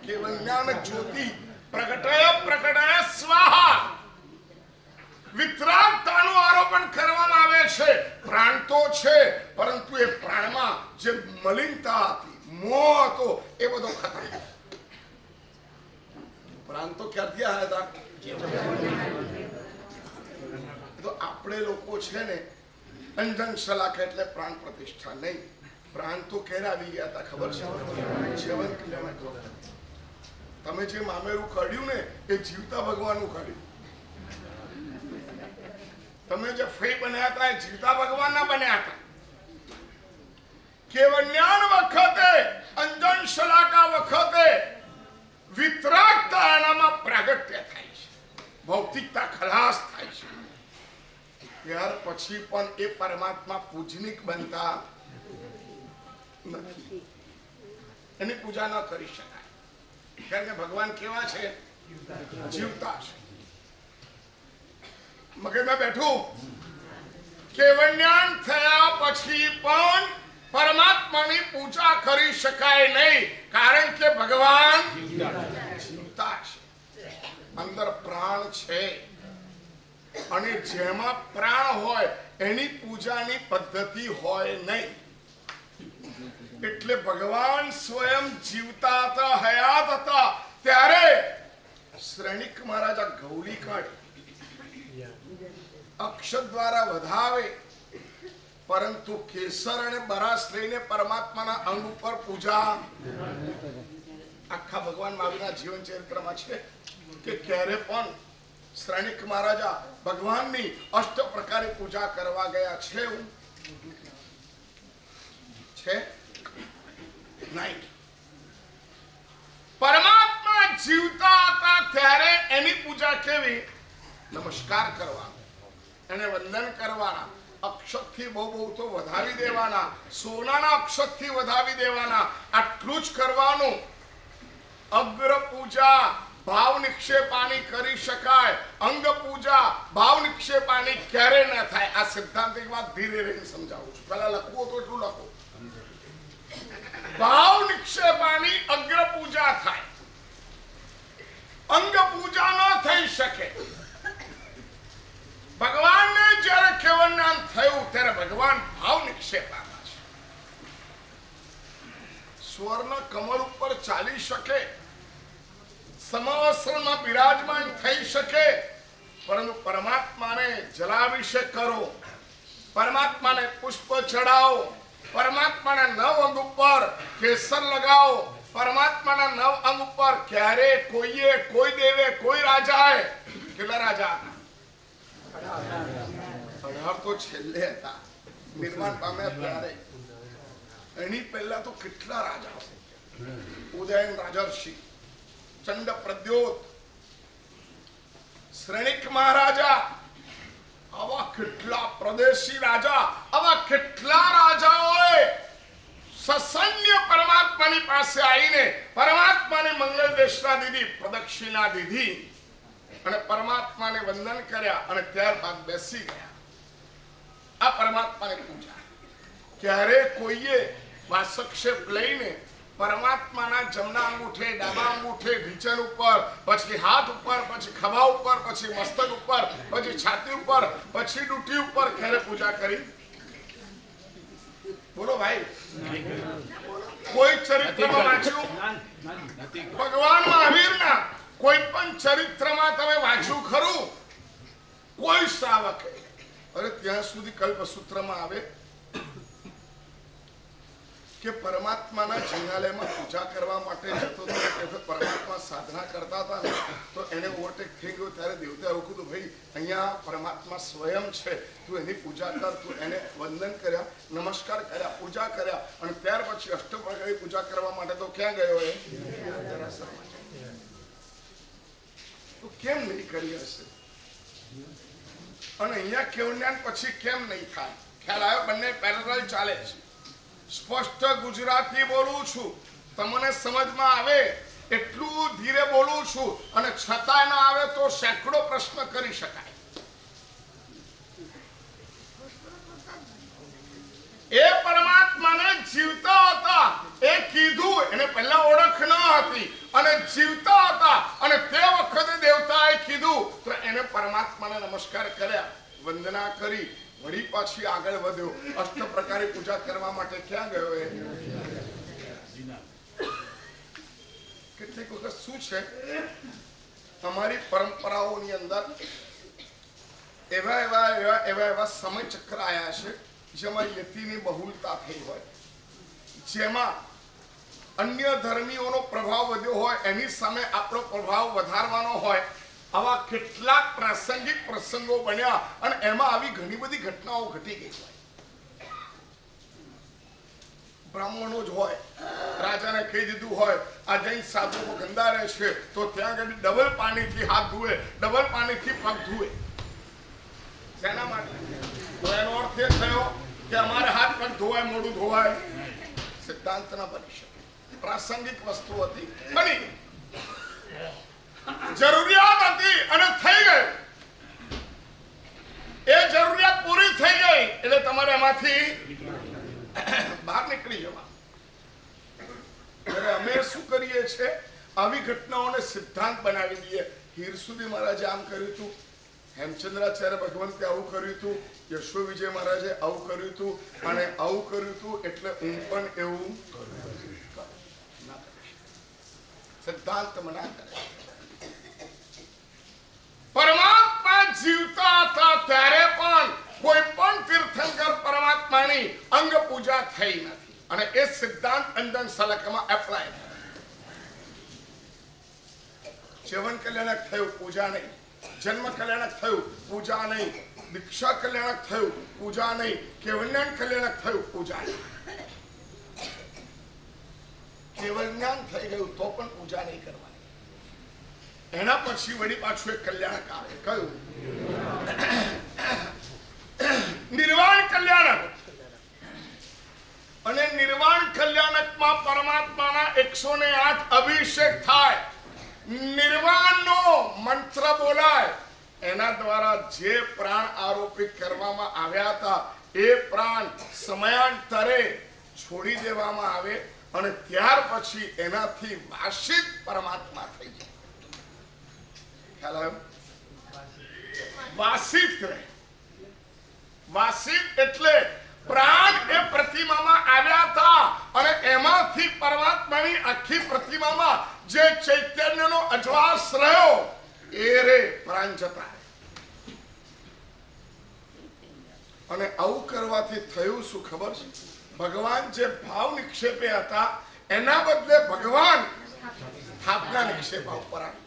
કેવલ જ્ઞાન જ્યોતિ પ્રગટય પ્રકટય સ્વાહા. વિતરાગતાનું આરોપણ કરવામાં આવે છે. પ્રાણ તો છે પરંતુ એ પ્રાણમાં જે મલિનતા હતી, મોહ હતો, એ બધો ખતમ. પ્રાણ તો ક્યાંથી આવ્યા હતા? તો આપણે લોકો છે ને અંજન શલાકા એટલે પ્રાણ પ્રતિષ્ઠા નહીં. પ્રાણ તો ક્યારે આવી ગયા હતા ખબર છે? જીવન કલ્યાણક વખતે. તમે જે મામેરું કાઢ્યું ને એ જીવતા ભગવાનનું કાઢ્યું. તમે જે ફઈ બન્યા હતા એ જીવતા ભગવાનના બન્યા હતા. કેવલ્યાણ વખતે, અંજન શલાકા વખતે વિતરાગતા એનામાં પ્રાગટ્ય થાય છે, ભૌતિકતા ખલાસ થાય છે. ત્યાર પછી પણ એ પરમાત્મા પૂજનીક બનતા નથી. એની પૂજા ન કરી શકાય કારણ કે ભગવાન કેવા છે? જીવતા છે. મગજમાં બેઠું. કેવલ્યાણ થયા પછી પણ પરમાત્માની પૂજા કરી શકાય નહીં કારણ કે ભગવાન જીવતા છે. અંદર પ્રાણ છે અને જેમાં પ્રાણ હોય એની પૂજાની પદ્ધતિ હોય નહીં. એટલે ભગવાન સ્વયં જીવતા હતા, હયાત હતા ત્યારે શ્રેણિક મહારાજા ગૌલી કાઢી અક્ષર દ્વારા વધાવે, પરંતુ કેસર અને બરાસ લઈને પરમાત્માના અંગ ઉપર પૂજા. આખા ભગવાન મહાવીરના જીવન ચરિત્રમાં છે કે ક્યારે પણ શ્રેણિક મહારાજા ભગવાનની અષ્ટ પ્રકારે પૂજા કરવા ગયા છે? છે નહીં. પરમાત્મા જીવતા હતા ત્યારે એની પૂજા કેવી? નમસ્કાર કરવાના, એને વંદન કરવાના, અક્ષતથી બહુ તો વધાવી દેવાના, સોનાના અક્ષતથી વધાવી દેવાના, આટલું જ કરવાનું. અગ્ર પૂજા ભાવ નિક્ષેપાની કરી શકાય, અંગ પૂજા ભાવ નિક્ષેપાની ક્યારે ન થાય. આ સિદ્ધાંતિક વાત ધીરે રહીને સમજાવું છું. પહેલા લખવું તો એટલું લખો. ભાવ નિક્ષેપાની અગ્ર પૂજા થાય, અંગ પૂજા ન થઈ શકે. ભગવાનને જ્યારે કેવળનામ થયું ત્યારે ભગવાન ભાવ નિક્ષેપામાં છે. સ્વર્ણ કમર ઉપર ચાલી શકે, સમાવસ્ત્રમાં બિરાજમાન થઈ શકે, પરંતુ પરમાત્માને જલાભિષેક કરો, પરમાત્માને પુષ્પ ચડાવો, પરમાત્માના નવ અંગ ઉપર કેસર લગાવો, પરમાત્માના નવ અંગ ઉપર ક્યારે કોઈએ, કોઈ દેવે, કોઈ રાજાએ, કેટલા રાજા હતા? 18 તો છેલ્લે હતા, નિર્માણ પામ્યા ત્યારે. એની પહેલા તો કેટલા રાજાઓ, ઉદયન રાજર્ષિ, ચંડ પ્રદ્યોત, શ્રેણિક મહારાજા, આવા કેટલા પ્રદેશી રાજા, આવા કેટલા રાજાઓએ સસૈન્ય પરમાત્માની પાસે આવીને પરમાત્માને મંગળ દેશના દીધી, પ્રદક્ષિણા દીધી અને પરમાત્માને વંદન કર્યા અને ત્યારબાદ બેસી ગયા. આ પરમાત્માની પૂજા. ક્યારે કોઈએ વાસક્ષેપ લઈને પરમાત્માના જમણા અંગૂઠે, ડાબા અંગૂઠે, ઢીચણ ઉપર, પછી હાથ ઉપર, પછી ખભા ઉપર, પછી મસ્તક ઉપર, પછી છાતી ઉપર, પછી ડૂટી ઉપર ક્યારે પૂજા કરી? બોલો ભાઈ. કોઈ ચરિત્રમાં વાંચ્યું? ભગવાન મહાવીરના કોઈ પણ ચરિત્રમાં તમે વાંચ્યું ખરું? કોઈ શ્રાવકે? અરે ત્યાં સુધી કલ્પસૂત્રમાં આવે કે પરમાત્માના જિજ્ઞાલયમાં પૂજા કરવા માટે જતો હતો. પરમાત્મા સાધના કરતા હતા ને તો એને ઓવરટેક થઈ ગયો ત્યારે દેવતા એવું કીધું, ભાઈ અહીંયા પરમાત્મા સ્વયં છે, તું એની પૂજા કર. તું એને વંદન કર્યા, નમસ્કાર કર્યા, પૂજા કર્યા અને ત્યાર પછી અષ્ટપ્રકારની પૂજા કરવા માટે તો ક્યાં ગયો? એ તો કેમ નહીં કરી હશે? અને અહીંયા કેવળજ્ઞાન પછી કેમ નહીં થાય? ખ્યાલ આવ્યો? બંને પેરેલલ ચાલે છે. સ્પષ્ટ ગુજરાતી બોલું છું, તમને સમજમાં આવે એટલું ધીરે બોલું છું, અને છતાં ના આવે તો સેંકડો પ્રશ્ન કરી શકાય. એ પરમાત્માને જીવતા હતા એ કીધું, એને પહેલા ઓળખ ન હતી અને જીવતા હતા અને તે વખતે દેવતાએ કીધું તો એને પરમાત્માને નમસ્કાર કર્યા, વંદના કરી, વળી પાછી આગળ વધ્યો. અષ્ટ પ્રકારે પૂજા કરવા માટે ક્યાં ગયો? એ કેટલીક વખત શું છે, અમારી પરંપરાઓની અંદર એવા સમય ચક્ર આયા છે જેમાં યતિની બહુલતા થઈ હોય, જેમાં અન્ય ધર્મીઓનો પ્રભાવ વધ્યો હોય, એની સામે આપણો પ્રભાવ વધારવાનો હોય. આવા કેટલાક પ્રાસંગિક પ્રસંગો બન્યા અને એમાં આવી ઘણી બધી ઘટનાઓ ઘટી ગઈ હોય. બ્રાહ્મણો જ હોય, રાજાને કહી દીધું હોય આ જૈન સાધુઓ ગંદા રહે છે તો ત્યાં આગળ ડબલ પાણીથી હાથ ધુએ, ડબલ પાણીથી પગ ધુએ. શેના માટે? તો એનો અર્થ એ થયો કે અમારે હાથ પગ ધોવાય, મોઢું ધોવાય. સિદ્ધાંત ના બની શકે. પ્રાસંગિક વસ્તુ હતી, બની ગઈ. જરૂરિયાત હતી અને થઈ ગઈ. એ જરૂરિયાત પૂરી થઈ ગઈ એટલે તમારે એમાંથી બહાર નીકળી જવા. અમે શું કરીએ છીએ, આવી ઘટનાઓને સિદ્ધાંત બનાવી દઈએ. હીરસુદી મહારાજે આમ કર્યું હતું, હેમચંદ્રાચાર્ય ભગવંતે આવું કર્યું હતું, યશો વિજય મહારાજે આવું કર્યું હતું અને આવું કર્યું હતું એટલે હું પણ એવું સિદ્ધાંત મના કરે. પરમાત્મા જીવતા હતા ત્યારે પણ કોઈ પણ તીર્થંકર પરમાત્માની અંગ પૂજા થઈ નથી અને એ સિદ્ધાંત અંજન સલકમાં એપ્લાય થાય. જીવન કલ્યાણક થયું, પૂજા નહીં. જન્મ કલ્યાણક થયું, પૂજા નહીં. દીક્ષા કલ્યાણક થયું, પૂજા નહીં. કેવળજ્ઞાન કલ્યાણક થયું, પૂજા નહીં. કેવળજ્ઞાન થઈ ગયું તો પણ પૂજા નહીં કરવાની. એના પછી વળી પાછું એક કલ્યાણક આવે. કયું? નિર્વાણ કલ્યાણક. અને નિર્વાણ કલ્યાણકમાં પરમાત્માના 108 અભિષેક થાય, નિર્વાણનો મંત્ર બોલાય, એના દ્વારા જે પ્રાણ આરોપિત કરવામાં આવ્યા હતા એ પ્રાણ સમયાંતરે છોડી દેવામાં આવે અને ત્યાર પછી એનાથી વાસિત પરમાત્મા થઈ જાય. ખ્યાલ આવ્યો? વાસિત રહે. વાસિત એટલે પ્રાણ એ પ્રતિમામાં આવ્યા હતા અને એમાંથી પરમાત્માની આખી પ્રતિમામાં જે ચૈતન્યનો અજવાસ રહ્યો એ રે પ્રાણ જતા. અને આવું કરવાથી થયું શું ખબર છે? ભગવાન જે ભાવ નિક્ષેપે હતા એના બદલે ભગવાન સ્થાપના નિક્ષેપ ઉપર આવ્યા.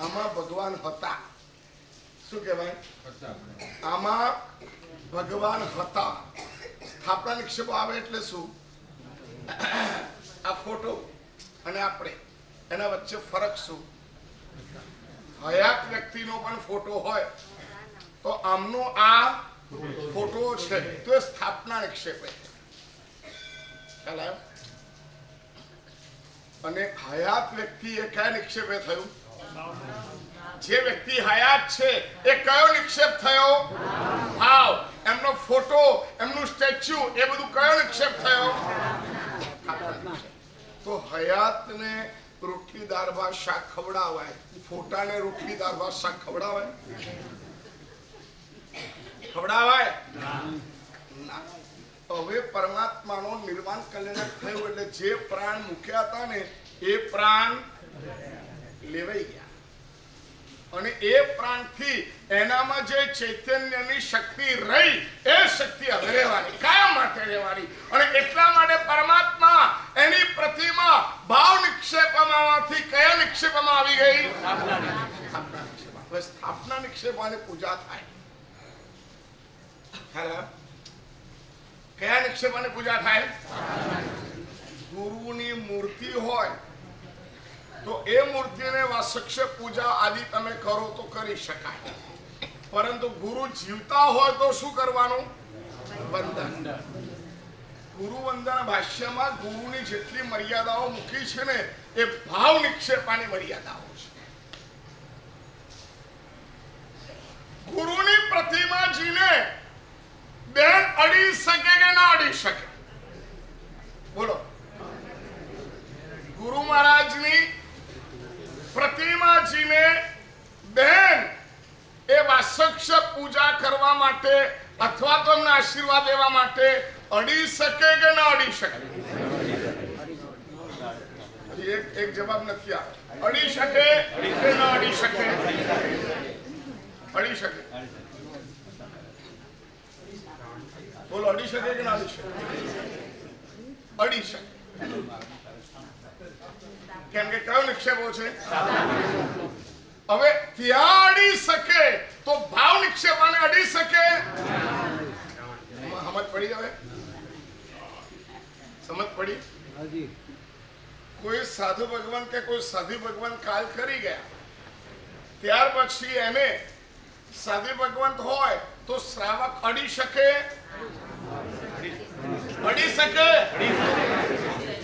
આમાં ભગવાન હતા. શું કહેવાય? આમાં ભગવાન હતા. સ્થાપના નિક્ષેપ આવે એટલે શું? આ ફોટો અને આપણે એના વચ્ચે ફરક શું? હયાત વ્યક્તિનો પણ ફોટો હોય તો આમનો આ ફોટો છે તો એ સ્થાપના નિક્ષેપ છે. ખ્યાલ આવ્યો? અને હયાત વ્યક્તિ એ કયા નિક્ષેપે થયું? જે વ્યક્તિ હયાત છે એ કયો નિક્ષેપ થયો? ભાવ. એમનો ફોટો, એમનું સ્ટેચ્યુ, એ બધું કયો નિક્ષેપ થયો? તો હયાતને રોટલી દાળ ભાત શાક ખવડાવાય, ફોટાને રોટલી દાળ ભાત શાક ખવડાવાય? ખવડાવાય ના. હવે પરમાત્માનો નિર્વાણ કલ્યાણક થયું એટલે જે પ્રાણ મૂક્યા હતા ને એ પ્રાણ લેવાઈ ગયા અને એ પ્રાણથી એનામાં જે ચૈતન્યની શક્તિ રહી એ શક્તિ હવે રહેવાની, કાયમ માટે રહેવાની. અને એટલા માટે પરમાત્મા એની પ્રતિમા ભાવ નિક્ષેપમાંથી કયા નિક્ષેપમાં આવી ગઈ? સ્થાપના નિક્ષેપ. હવે સ્થાપના નિક્ષેપની પૂજા થાય. કયા નિક્ષેપની પૂજા થાય? ગુરુની મૂર્તિ હોય તો એ મૂર્તિને વાસક્ષ પૂજા આદિ તમે કરો તો કરી શકાય. પરંતુ ગુરુ જીવતા હોય તો શું કરવાનું? વંદન. ગુરુ વંદન ભાષ્યમાં ગુરુની જેટલી મર્યાદાઓ મૂકી છે ને એ ભાવ નિક્ષેપની મર્યાદાઓ છે. ગુરુની પ્રતિમાજીને બેન અડી શકે કે ના અડી શકે? બોલો. ગુરુ મહારાજની પ્રતિમાજીને બેન એ વાસક્ષ પૂજા કરવા માટે અથવા તો એમને આશીર્વાદ દેવા માટે અડી શકે કે ના અડી શકે? એક જવાબ નથી આવ્યો. અડી શકે કે ના અડી શકે? અડી શકે. બોલો, અડી શકે કે ના અડી શકે? અડી શકે. કેમ કે કયો નિક્ષેપો છે? હવે ત્યાં અડી શકે તો ભાવ નિક્ષેપાને અડી શકે? સમજ પડી? હવે સમજ પડી? કોઈ સાધુ ભગવાન કે કોઈ સાધુ ભગવાન કાલ કરી ગયા ત્યાર પછી એને સાધુ ભગવાન હોય તો શ્રાવક અડી શકે? અડી શકે?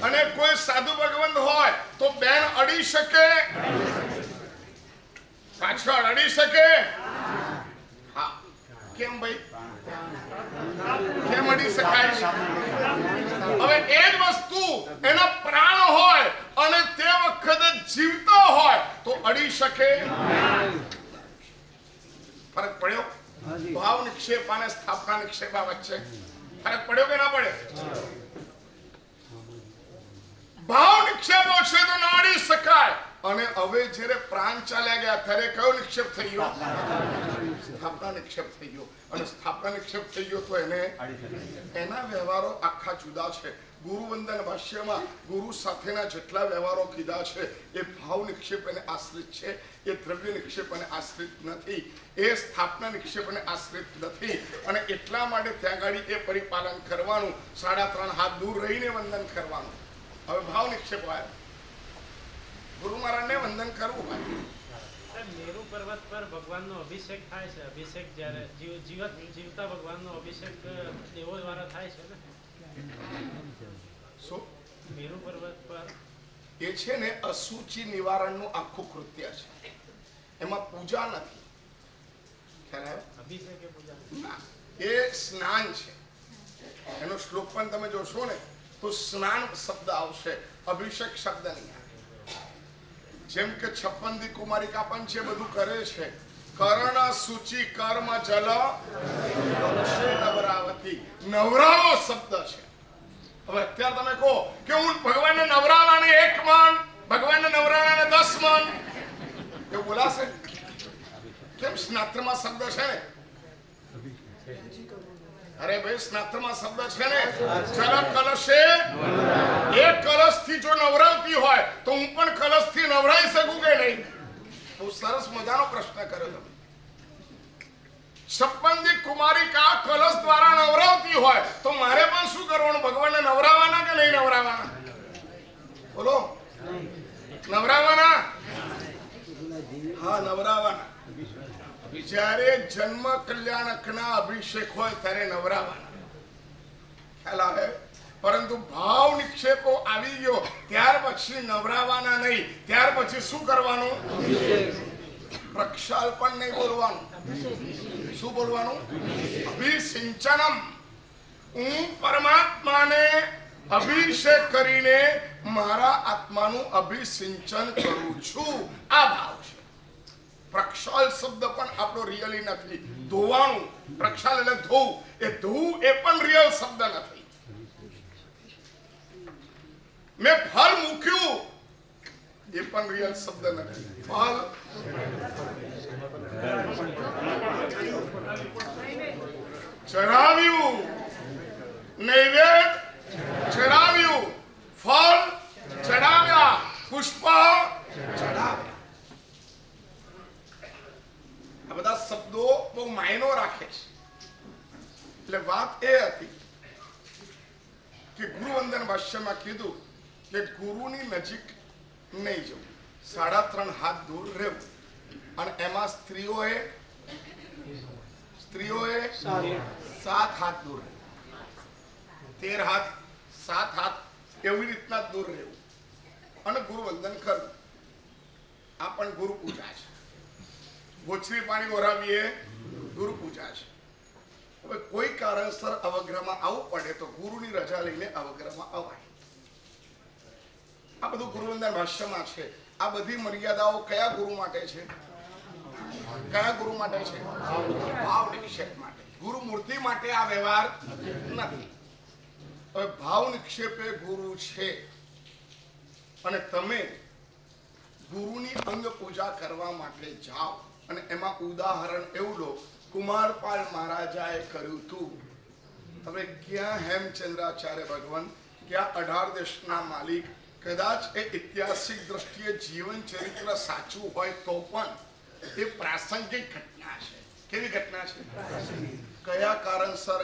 અને કોઈ સાધુ ભગવંત હોય તો બેન અડી શકે? પાછળ અડી શકે? હા. કેમ ભાઈ? કેમ અડી શકાય? હવે એ જ વસ્તુ એના પ્રાણ હોય અને તે વખતે જીવતો હોય તો અડી શકે? ફરક પડ્યો? ભાવ નિક્ષેપ અને સ્થાપના નિક્ષેપ વચ્ચે ફરક પડ્યો કે ના પડે? ભાવ નિક્ષેપો છે તો નાડી શકાય. અને હવે જ્યારે પ્રાણ ચાલ્યા ગયા ત્યારે કયો નિક્ષેપ થઈ ગયો? સ્થાપના નિક્ષેપ થઈ ગયો. અને સ્થાપના નિક્ષેપ થઈ ગયો તો એને એના વ્યવહારો આખા જુદા છે. ગુરુવંદન ભાષ્યમાં ગુરુ સાથેના જેટલા વ્યવહારો કીધા છે એ ભાવ નિક્ષેપ એને આશ્રિત છે, એ દ્રવ્ય નિક્ષેપ એને આશ્રિત નથી, એ સ્થાપના નિક્ષેપ એને આશ્રિત નથી. અને એટલા માટે ત્યાં ગાડી એ પરિપાલન કરવાનું, 3.5 હાથ દૂર રહીને વંદન કરવાનું. હવે ભાવ નિક્ષેપ આવ્યો, ગુરુ મહારાજને વંદન કરવું હોય મેરુ પર્વત પર ભગવાનનો અભિષેક થાય છે. અભિષેક જ્યારે જીવતા ભગવાનનો અભિષેક દેવો દ્વારા થાય છે ને. શું મેરુ પર્વત પર એ છે ને અશુચિ નિવારણનું આખું કૃત્ય છે. એમાં પૂજા નથી. ખ્યાલ આવ્યો? અભિષેક એ પૂજા ના, એ સ્નાન છે. એનો શ્લોક પણ તમે જોશો ને તો સ્નાન શબ્દ આવશે, અભિષેક શબ્દ નહીં આવે. જેમ કે 56 દી કુમારિકા પણ છે, બધું કરે છે. કર્ણ સૂચિ કર્મ જલ કલશે નવરાવતી, નવરાવો શબ્દ છે. હવે અત્યારે તમે કહો કે હું ભગવાનને નવરાવાને 1 મન, ભગવાનને નવરાવાને 10 મન, એવું બોલાશે? કેમ? સ્નાત્રમાં શબ્દ છે ને. અરે ભાઈ, સ્નાત્રમાં શબ્દ છે ને. જલ કલશે, એક કલશથી જો નવરાવતી હોય તો હું પણ કલશથી નવરાઈ શકું કે નહીં? બહુ સરસ મજાનો પ્રશ્ન કર્યો તમે. 56 દી કુમારિકા કલશ દ્વારા નવરાવતી હોય તો મારે પણ શું કરવાનું? ભગવાનને નવરાવાના કે નહીં નવરાવાના? બોલો, નવરાવાના? હા, નવરાવાના. જ્યારે જન્મ કલ્યાણકના અભિષેક હોય ત્યારે નવરાવાના. ખ્યાલ આવે? પરંતુ ભાવ નિક્ષેપો આવી ગયો ત્યાર પછી નવરાવાના નહીં. ત્યાર પછી શું કરવાનું? પ્રક્ષાલ પણ નહીં બોલવાનું. શું બોલવાનું? અભિસિંચનમ. હું પરમાત્માને અભિષેક કરીને મારા આત્માનું અભિસિંચન કરું છું. આ ભાવ છે. પ્રક્ષાલ શબ્દ પણ આપણો રિયલી નથી. ધોવાનું, પ્રક્ષાલ એટલે ધોવું. એ ધોવું એ પણ રિયલ શબ્દ નથી. મેં ફળ મૂક્યું એ પણ રિયલ શબ્દ નથી. ફળ ચડાવ્યું, નૈવેદ્ય ચડાવ્યું, ફળ ચડાવ્યા, પુષ્પ ચડાવ્યા. આ બધા શબ્દો બહુ માયનો રાખે છે. એટલે વાત એ હતી કે ગુરુવંદન ભાષ્યમાં કીધું કે ગુરુની નજીક નહીં જવું, 3.5 હાથ દૂર રહેવું. અને એમાં સ્ત્રીઓએ 7 હાથ દૂર રહેવું, 13 હાથ, 7 હાથ, એવી રીતના દૂર રહેવું અને ગુરુવંદન કરવું. આ પણ ગુરુ પૂજા છે. ગોચરી પાણી ઓરાવીએ ગુરુ પૂજા છે. હવે કોઈ કારણસર અવગ્રહમાં આવવું પડે તો ગુરુની રજા લઈને અવગ્રહમાં અવાય. આ બધું ગુરુવંદન ભાષ્યમાં છે. આ બધી મર્યાદાઓ કયા ગુરુ માટે છે? કયા ગુરુ માટે છે? ભાવ નિક્ષેપ માટે. ગુરુ મૂર્તિ માટે આ વ્યવહાર નથી. હવે ભાવ નિક્ષેપે ગુરુ છે અને તમે ગુરુની અંગ પૂજા કરવા માટે જાઓ અને એમાં ઉદાહરણ એવું લો, કુમારપાલ મહારાજાએ કર્યું હતું. હવે ક્યાં હેમચંદ્રાચાર્ય ભગવાન, ક્યાં 18 દેશના માલિક, કદાચ એ ઐતિહાસિક દ્રષ્ટિએ જીવન ચરિત્ર સાચું હોય તો પણ એ પ્રાસંગિક ઘટના છે. કેવી ઘટના છે? કયા કારણસર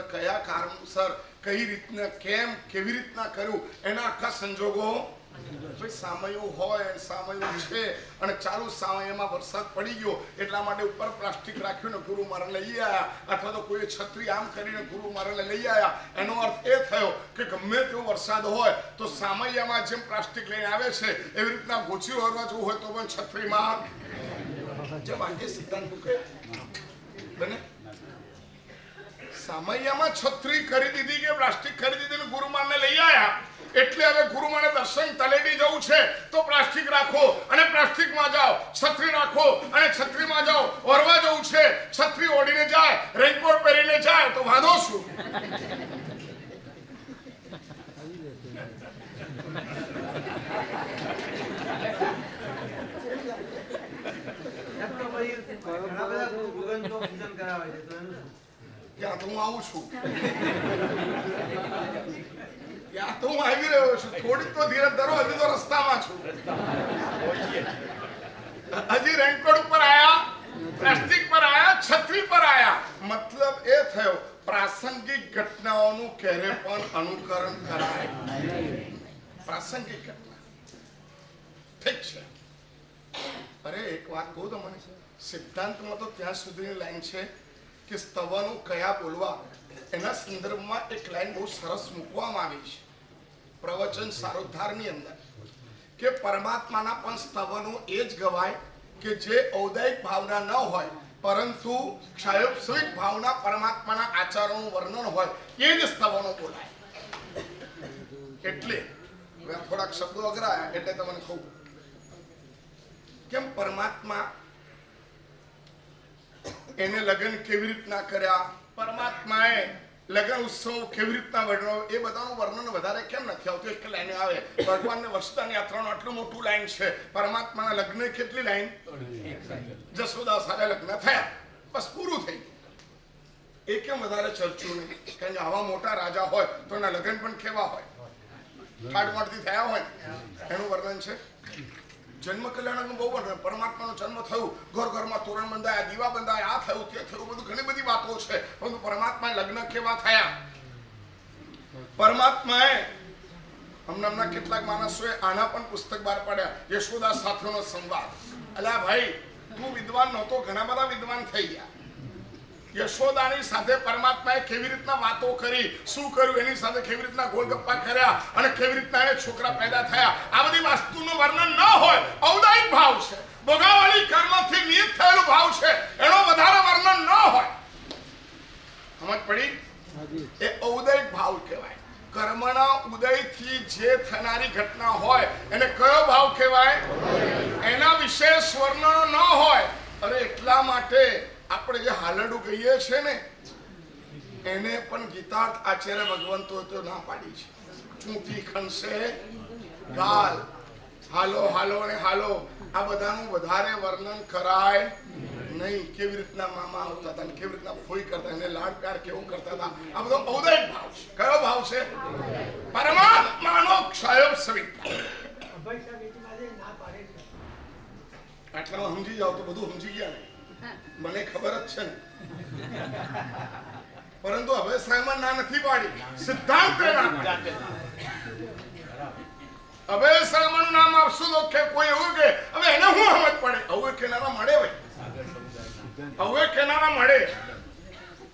કઈ રીતના, કેમ, કેવી રીતના કર્યું, એના આખા સંજોગો. સામયું હોય, સામયું છે અને ચાલુ સામયમાં વરસાદ પડી ગયો એટલા માટે ઉપર પ્લાસ્ટિક રાખ્યું ને ગુરુ મહારાજ લઈ આવ્યા, અથવા તો કોઈ છત્રી આમ કરીને ગુરુ મહારાજ લઈ આવ્યા. એનો અર્થ એ થયો કે ગમે તેવો વરસાદ હોય તો સામૈયામાં જેમ પ્લાસ્ટિક લઈને આવે છે એવી રીતના ગોચી ઓરવા જવું હોય તો પણ છત્રીમાં જે વાક્ય સિદ્ધાંત મૂકે બને. સામૈયામાં છત્રી કરી દીધી કે પ્લાસ્ટિક કરી દીધી ગુરુ મહારાજને લઈ આવ્યા. એટલે હવે ગુરુ મહારાજ દર્શન તલેટી જવું છે તો પ્લાસ્ટિક રાખો અને પ્લાસ્ટિકમાં જાઓ, છત્રી રાખો અને છત્રીમાં જાઓ. ઓરવા જવું છે, છત્રી ઓઢીને જાય, રેનકોટ પહેરીને જાય તો વાંધો શું? ત્યાં તો હું આવું છું, ત્યાં તો હું આવી રહ્યો છું. થોડીક તો ધીરજ ધરો, હજી તો રસ્તામાં છું. હજી રેનકોટ ઉપર આયા, પ્લાસ્ટિક પર આયા, છત્રી પર આયા. મતલબ એ થયો પ્રાસંગિક ઘટનાઓનું ક્યારે પણ અનુકરણ કરાય. પ્રાસંગિક ઘટના ઠીક છે. અરે એક વાત કહું તમને, સિદ્ધાંતમાં તો ત્યાં સુધીની લાઈન છે કે સ્તવનો કયા બોલવા એના સંદર્ભમાં એક લાઈન બહુ સરસ મૂકવામાં આવી છે પ્રવચન સારોદ્ધારની અંદર, કે પરમાત્માના પણ સ્તવનો એ જ ગવાય કે જે ઔદાયિક ભાવના ન હોય પરંતુ ક્ષયોપસ્વિક ભાવના પરમાત્માના આચારોનું વર્ણન હોય એ જ સ્તવનો બોલાય. એટલે થોડાક શબ્દો અઘરાયા એટલે તમને કહું કેમ પરમાત્મા એને લગ્ન કેવી રીતના કર્યા, પરમાત્માએ લગ્ન ઉત્સવ કેવી રીતના વર્ણવ્યો, એ બધાનું વર્ણન વધારે કેમ નથી આવતું? એક લાઈન આવે ભગવાનને વસુદાની યાત્રાનું આટલું મોટું લાઈન છે, પરમાત્માના લગ્ન કેટલી લાઈન? જશોદા સાથે લગ્ન થયા, બસ પૂરું થઈ ગયું. એ કેમ વધારે ચર્ચ્યું નહીં? કારણ કે આવા મોટા રાજા હોય તો એના લગ્ન પણ કેવા હોય, ઠાઠમાઠથી થયા હોય, એનું વર્ણન છે. જન્મ કલ્યાણનું બહુ વર્ણન, પરમાત્માનો જન્મ થયું, ઘર ઘરમાં તોરણ બંધાયા, દીવા બંધાયા, આ થયું તે થયું, બધું ઘણી બધી વાતો છે. પરંતુ પરમાત્મા લગ્ન કેવા થયા? પરમાત્માએ હમણાં કેટલાક માણસોએ આના પણ પુસ્તક બહાર પાડ્યા, યશોદા સાથેનો સંવાદ. અલ્યા ભાઈ, તું વિદ્વાન નહોતો, ઘણા બધા વિદ્વાન થઈ ગયા. યશોદાની સાથે પરમાત્માએ કેવી રીતના વાતો કરી, શું કર્યું, એની સાથે કેવી રીતના ગોળગપ્પા કર્યા અને કેવી રીતના એને છોકરા પેદા થયા, આ બધી વસ્તુનું વર્ણન ન હોય. ઔદાયિક ભાવ છે, ભોગાવાળી કર્મથી નિયત થયેલું ભાવ છે, એનો વધારે વર્ણન ન હોય. સમજ પડી? એ ઔદાયિક ભાવ કહેવાય. કર્મના ઉદયથી જે થનારી ઘટના હોય એને કયો ભાવ કહેવાય? એના વિશેષ વર્ણનો ન હોય. અરે એટલા માટે આપણે જે હાલડું કહીએ છે ને, એને પણ ગીતાર્થ આચાર્ય ભગવંતો તો ના પાડી છે. ચૂંટી ખણશે ગાલ, હાલો હાલો ને હાલો, આ બધાનું વધારે વર્ણન કરાય નહીં. કેવી રીતના મામા આવતા હતા, કેવી રીતના ફોઈ કરતા, એને લાડ પ્યાર કેવું કરતા હતા, આ બધો ઔદાયિક ભાવ છે. કયો ભાવ છે? પરમાત્માનો ક્ષયોપસ્વિક. આટલામાં સમજી જાવ તો બધું સમજી ગયા ને, મને ખબર જ છે ને. પરંતુ હવે સાયમન ના નથી પાડી, સિદ્ધાંત હવે સાયમન નામ આપશું તો કે કોઈ એવું કે હવે એને શું સમજ પડે? હવે કેનારા મળે ભાઈ, હવે કેનારા મળે.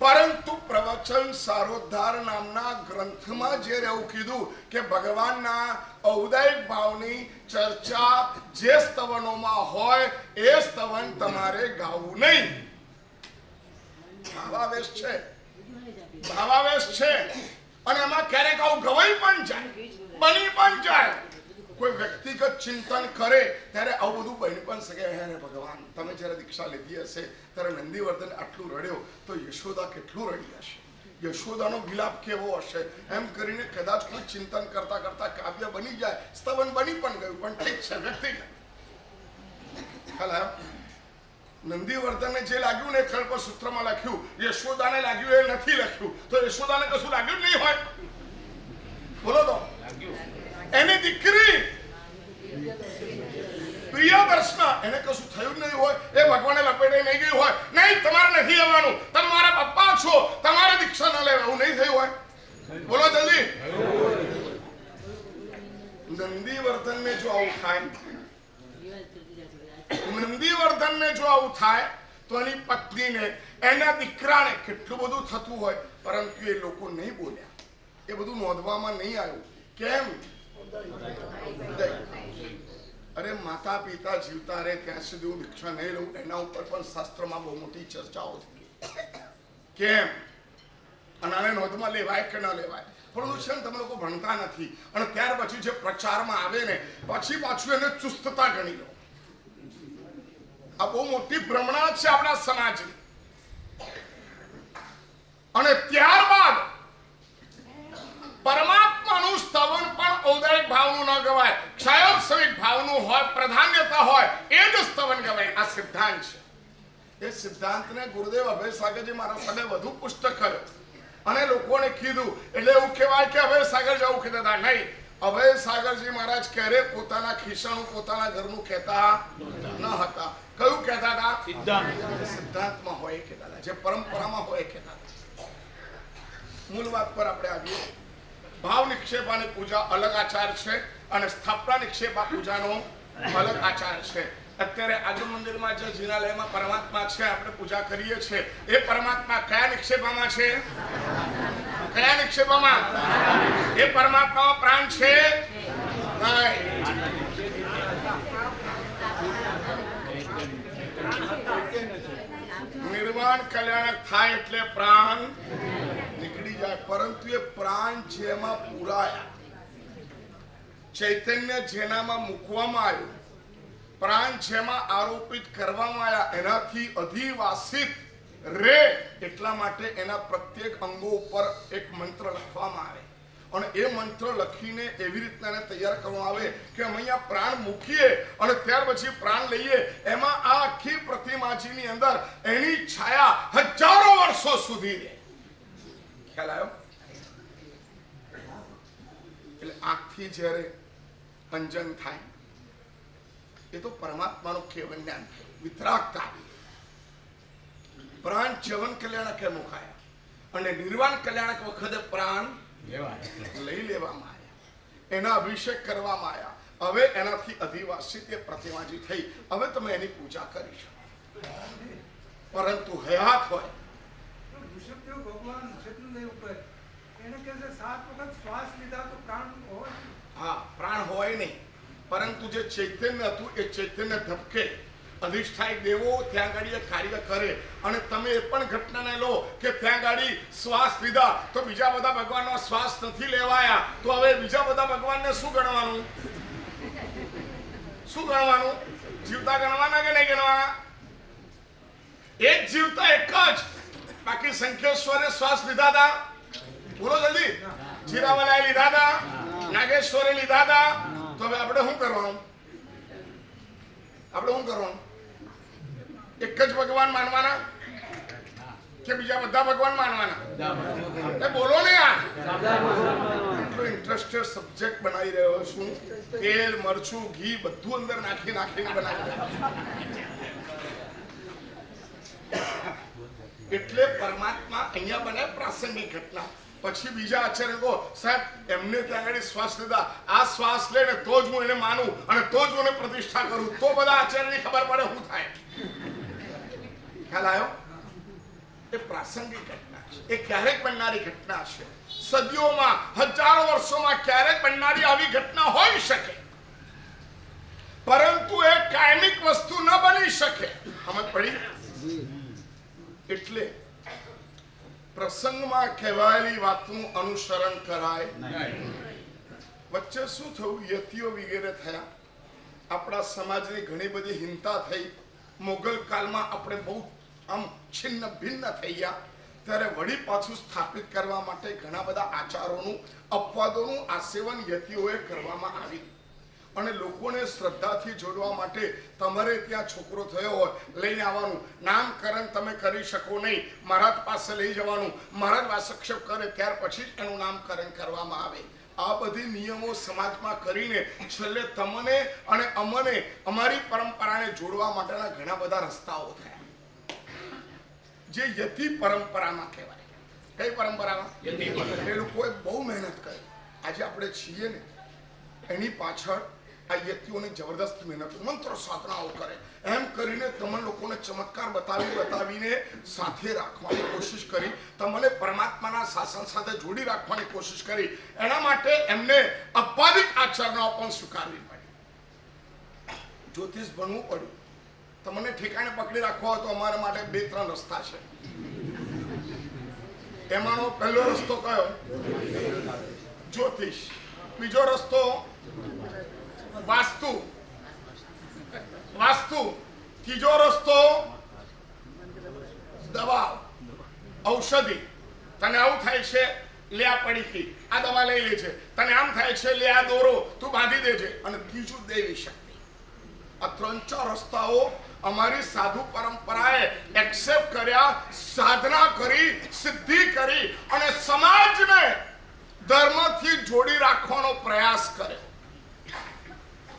પરંતુ પ્રવચન સારોદ્ધાર નામના ગ્રંથમાં જે એવું કીધું કે ભગવાનના ઔદાયિક ભાવની ચર્ચા જે સ્તવનોમાં હોય એ સ્તવન તમારે ગાવું નહીં. ભાવાવેશ છે, ભાવાવેશ છે, અને એમાં ક્યારેક આવું ગવાઈ પણ જાય, બની પણ જાય. કોઈ વ્યક્તિગત ચિંતન કરે ત્યારે આવું બધું બની પણ શકે. હે ભગવાન, તમે જ્યારે દીક્ષા લીધી હશે ત્યારે નંદીવર્ધન આટલું રડ્યો તો યશોદા કેટલું રડી હશે, યશોદાનો વિલાપ કેવો હશે, એમ કરીને કદાચ કોઈ ચિંતન કરતા કરતા કાવ્ય બની જાય, સ્તવન બની પણ ગયું. પણ ઠીક છે, વ્યક્તિગત. નંદીવર્ધનને જે લાગ્યું ને કલ્પસૂત્રમાં લખ્યું, યશોદાને લાગ્યું એ નથી લખ્યું. તો યશોદાને કશું લાગ્યું નહીં હોય? બોલો તો. એની દીકરી પ્રિયદર્શના, એને કશું થયું જ નહીં હોય, એ ભગવાને લપેટે નહીં ગયું હોય, નહીં તમારે નથી આવવાનું, તમે મારા પપ્પા છો, તમારે દીક્ષા ન લેવા, એવું નહીં થયું હોય? બોલો જલ્દી. નંદીવર્ધનને જો આવું થાય, નંદીવર્ધનને જો આવું થાય તો એની પત્નીને, એના દીકરાને કેટલું બધું થતું હોય, પરંતુ એ લોકો નહીં બોલ્યા, એ બધું નોંધવામાં નહીં આવ્યું. કેમ? અરે માતા પિતા જીવતા રહે ત્યાં સુધી હું દીક્ષા નહીં લઉં, એના ઉપર પણ શાસ્ત્રમાં બહુ મોટી ચર્ચાઓ થઈ. કેમ? અને આને નોંધમાં લેવાય કે ન લેવાય? પરંતુ છે ને, તમે લોકો ભણતા નથી, અને ત્યાર પછી જે પ્રચારમાં આવે ને પછી પાછું એને ચુસ્તતા ગણી લો. આ બહુ મોટી ભ્રમણા છે આપણા સમાજની. અને ત્યારબાદ પરમાત્માનું સ્તવન પણ ઔદાયિક ભાવનું ન ગવાય, ક્ષયોપસ્વિક ભાવનું હોય, પ્રાધાન્યતા હોય, એ જ સ્તવન ગવાય. આ સિદ્ધાંત છે. એ સિદ્ધાંતને ગુરુદેવ અભય સાગરજી મારા સાથે વધુ પુષ્ટ કર્યો અને લોકોને કીધું. એટલે એવું કહેવાય કે અભય સાગર જેવું કહેતા હતા, નહીં. અભય સાગરજી મહારાજ ક્યારે પોતાના ખિસ્સાનું, પોતાના ઘરનું કહેતા ન હતા. કયું કહેતા હતા? સિદ્ધાંતમાં હોય કહેતા હતા, જે પરંપરામાં હોય કહેતા હતા. મૂળ વાત પર આપણે આવીએ. ભાવ નિક્ષેપાની પૂજા અલગ આચાર છે અને સ્થાપના નિક્ષેપા પૂજાનો અલગ આચાર છે. અત્યારે આગમ મંદિરમાં જે જીનાલયમાં પરમાત્મા છે, આપણે પૂજા કરીએ છીએ, એ પરમાત્મા કયા નિક્ષેપમાં છે? કયા નિક્ષેપમાં? એ પરમાત્મામાં પ્રાણ છે નહીં. નિર્વાણ કલ્યાણક થાય એટલે પ્રાણ નીકળી જાય, પરંતુ એ પ્રાણ જેમાં પુરાયા, ચૈતન્ય જેનામાં મૂકવામાં આવ્યું, પ્રાણ જેમાં આરોપિત કરવામાં આવ્યા, એનાથી અધિવાસિત રે એટલા માટે એના પ્રત્યેક અંગો ઉપર એક મંત્ર લખવામાં આવે અને એ મંત્ર લખીને એવી રીતના એને તૈયાર કરવામાં આવે કે અમે અહીંયા પ્રાણ મૂકીએ અને ત્યાર પછી પ્રાણ લઈએ, એમાં આ આખી પ્રતિમાજીની અંદર એની છાયા હજારો વર્ષો સુધી રહે. ખ્યાલ આવ્યો? એટલે આંખથી જ્યારે અંજન થાય એ તો પરમાત્માનું કેવળ જ્ઞાન થાય, વિતરાગતા. પ્રાણ જીવન કલ્યાણક મુકાયા અને નિર્વાણ કલ્યાણક વખતે પ્રાણ લઈ લેવામાં આવ્યા, એના અભિષેક કરવામાં આવ્યા. હવે એનાથી અધિવાસિત એ પ્રતિમાજી થઈ. હવે તમે એની પૂજા કરી શકો, પરંતુ હયાત હોય ભગવાન શત્રુદેવ ઉપર એને કહે છે 7 વખત શ્વાસ લીધા તો પ્રાણ હોય. હા, પ્રાણ હોય નહીં, પરંતુ જે ચૈતન્ય હતું એ ચૈતન્ય ધબકે, અધિષ્ઠાયી દેવો ત્યાં ગાડી કાર્ય કરે. અને તમે એ પણ ઘટનાને લો કે ત્યાં ગાડી શ્વાસ લીધા તો બીજા બધા ભગવાનનો શ્વાસ નથી લેવાયા, તો હવે બીજા બધા ભગવાનને શું ગણવાનું? શું ગણવાનું? જીવતા ગણવાના કે નહીં ગણવાના? એક જીવતા એક જ. બાકી સંખ્યેશ્વરે શ્વાસ લીધા હતા, બોલો જલ્દી. જીરાવલાએ લીધા હતા, નાગેશ્વરે લીધા હતા. તો હવે આપણે શું કરવાનું? આપણે શું કરવાનું? એક જ ભગવાન માનવાના કે બીજા બધા ભગવાન માનવાના? બોલો ને યાર. એટલો ઇન્ટરેસ્ટેડ સબ્જેક્ટ બનાવી રહ્યો છું. તેલ, મરચું, ઘી બધું અંદર નાખીને બનાવી રહ્યો છું. એટલે પરમાત્મા અહીંયા બને પ્રાસંગિક ઘટના. પછી બીજા આચાર્ય કહો સાહેબ એમને ત્યાં આગળ શ્વાસ લીધા, આ શ્વાસ લે ને તો જ હું એને માનું અને તો જ હું એને પ્રતિષ્ઠા કરું, તો બધા આચાર્યની ખબર પડે શું થાય. ખ્યાલ આવ્યો? એ પ્રાસંગિક ઘટના છે, એ ક્યારેક બનનારી ઘટના છે. સદીઓમાં, હજારો વર્ષોમાં ક્યારેક બનનારી આવી ઘટના હોઈ શકે, પરંતુ એ કાયમિક વસ્તુ ન બની શકે. સમજ પડી? એટલે પ્રસંગમાં કહેવાયેલી વાતનું અનુસરણ કરાય નહીં. વચ્ચે શું થયું? યતિઓ વગેરે થયા, આપણા સમાજની ઘણી બધી હિંસા થઈ. મોગલ કાળમાં આપણે બહુ આમ છિન્ન ભિન્ન થઈ ગયા. ત્યારે વળી પાછું સ્થાપિત કરવા માટે ઘણા બધા આચારોનું, અપવાદોનું આસેવન યતિઓએ કરવામાં આવ્યું. અને લોકોને શ્રદ્ધાથી જોડવા માટે તમારે ત્યાં છોકરો થયો હોય લઈને આવવાનું, નામકરણ તમે કરી શકો નહીં, મહારાજ પાસે લઈ જવાનું, મહારાજ વાસક્ષેપ કરે ત્યાર પછી જ એનું નામકરણ કરવામાં આવે. આ બધી નિયમો સમાજમાં કરીને છેલ્લે તમને અને અમને અમારી પરંપરાને જોડવા માટેના ઘણા બધા રસ્તાઓ થયા, જે યતિ પરંપરામાં કહેવાય. કઈ પરંપરામાં? એ લોકોએ બહુ મહેનત કરી. આજે આપણે છીએ ને એની પાછળ આ યતિઓની જબરદસ્ત મહેનત, મંત્ર સાધનાઓ કરે, એમ કરીને તમને લોકોને ચમત્કાર બતાવીને સાથે રાખવાની કોશિશ કરી, તમને પરમાત્માના શાસન સાથે જોડી રાખવાની કોશિશ કરી. એના માટે એમને અપાધિક આચરણો પણ સ્વીકારવી પડી. જ્યોતિષ ભણવું પડ્યું. તમને ઠેકાણે પકડી રાખવા હોય તો અમારા માટે 2-3 રસ્તા છે. એમાંનો પહેલો રસ્તો કયો? જ્યોતિષ. બીજો રસ્તો વાસ્તુ. ત્રીજો રસ્તો દવા, ઔષધિ. તને આવું થાય છે, લે આ પડીકી, આ દવા લઈ લે છે. તને આમ થાય છે, લે આ દોરો, તું બાંધી દેજે. અને ત્રીજું દેવી શક્તિ. આ 3-4 રસ્તાઓ અમારી સાધુ પરંપરાએ એક્સેપ્ટ કર્યા, સાધના કરી, સિદ્ધિ કરી અને સમાજને ધર્મથી જોડી રાખવાનો પ્રયાસ કર્યો.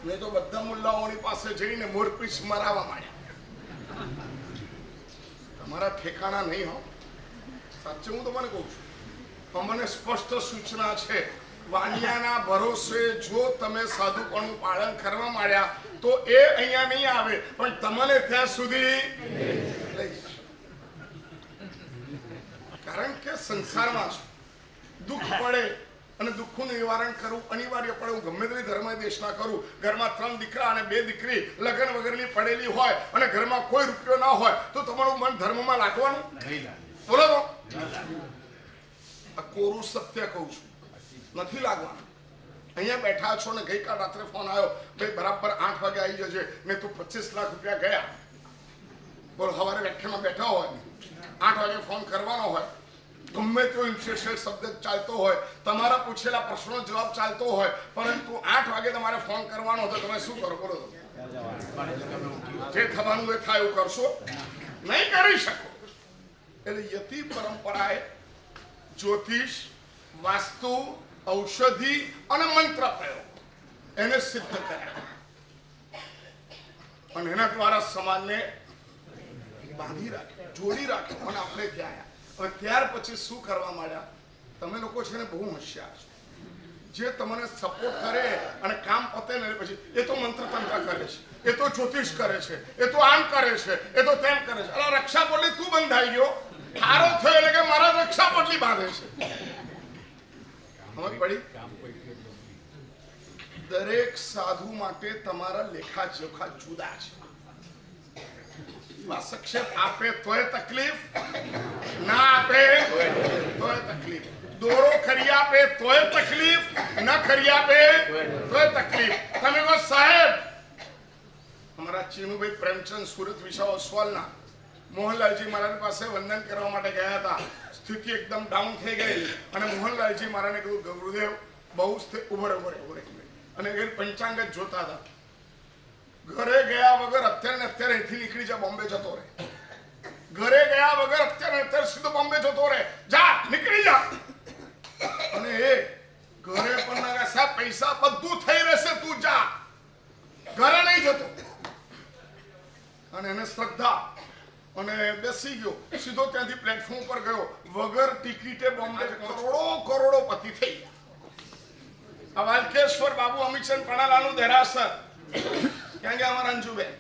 નહીં તો બધા મુલ્લાઓની પાસે જઈને મોરપીછ મરાવા માંડ્યા. તમારા ઠેકાણા નહીં હો, સાચે હું તમને કહું છું. અમને સ્પષ્ટ સૂચના છે વાણિયાના ભરોસે જો તમે સાધુપણું પાલન કરવા માંડ્યા તો એ અહીંયા નહીં આવે, પણ તમને ત્યાં સુધી લઈ જશે. કારણ કે સંસારમાં દુઃખ પડે અને દુઃખનું નિવારણ કરવું અનિવાર્ય પડે. હું ગમે તેવી ધર્મ દેશના કરું, ઘરમાં 3 દીકરા અને 2 દીકરી લગ્ન વગરની પડેલી હોય અને ઘરમાં કોઈ રૂપિયો ના હોય તો તમારું મન ધર્મમાં લાગવાનું બોલો તો? આ કોરું સત્ય કહું છું, નથી લાગવાનું. અહીંયા બેઠા છો ને ગઈકાલ રાત્રે ફોન આવ્યો, ભાઈ બરાબર 8 વાગે આવી જજે. મેં તું 25 લાખ રૂપિયા ગયા. બોલો, સવારે વ્યાખ્યામાં બેઠા હોય 8 વાગે ફોન કરવાનો હોય, ગમે તેવો ઇન્ટરેસ્ટેડ શબ્દ ચાલતો હોય, તમારા પૂછેલા પ્રશ્નો જવાબ ચાલતો હોય, પરંતુ 8 વાગે તમારે ફોન કરવાનો હતો, તમે શું કરો બોલો? જે થવાનું એ થાય એવું કરશો? નહીં કરી શકો. એટલે યતિ પરંપરાએ જ્યોતિષ, વાસ્તુ, ઔષધિ અને મંત્ર પ્રયોગ એને સિદ્ધ કર્યા અને એના દ્વારા સમાજને બાંધી રાખ્યો, જોડી રાખ્યો અને આપણે ત્યાં આવ્યા. હવે ત્યાર પછી શું કરવા માંડ્યા? તમે લોકો છે ને બહુ હોશિયાર છો. જે તમને સપોર્ટ કરે અને કામ પતે ને પછી એ તો મંત્ર તંત્ર કરે છે, એ તો જ્યોતિષ કરે છે, એ તો આમ કરે છે, એ તો તેમ કરે છે. અલા, રક્ષા પોટલી તું બંધાઈ ગયો, ઠારો થયો એટલે કે મારા રક્ષા પોટલી બાંધે છે. સમજ પડી? દરેક સાધુ માટે તમારા લેખા જોખા જુદા છે. સંક્ષેપ આપે તોય તકલીફ, ના આપે તોય તકલીફ. દોરો કરી આપે તોય તકલીફ, ન કરી આપે તોય તકલીફ. તમે કહો સાહેબ, અમારા ચીનુભાઈ પ્રેમચંદ સુરત વિશાળ મોહનલાલજી મહારાજ પાસે વંદન કરવા માટે ગયા હતા. સ્થિતિ એકદમ ડાઉન થઈ ગઈ અને મોહનલાલજી મહારાજને કહ્યું, ગુરુદેવ બહુ ઉભરે અને એ પંચાંગ જ જોતા હતા. ઘરે ગયા વગર અત્યારે અહીંથી નીકળી જા, બોમ્બે જતો રહે. ઘરે ગયા વગર અત્યારે સીધો બોમ્બે જતો રહે. જા, નીકળી જા. અને એ ઘરે પણ ના સાહેબ પૈસા બધું થઈ રહેશે, તું જા, ઘરે નહીં જતો. અને એને શ્રદ્ધા અને બેસી ગયો, સીધો ત્યાંથી પ્લેટફોર્મ પર ગયો. વગર ટિકિટે બોમ્બે કરોડોપતિ થઈ ગયા. આ વાલકેશ્વર બાબુ અમિતચંદ પણાલાલનું દેરાસર, ક્યાં ગયા અમારા અંજુબેન?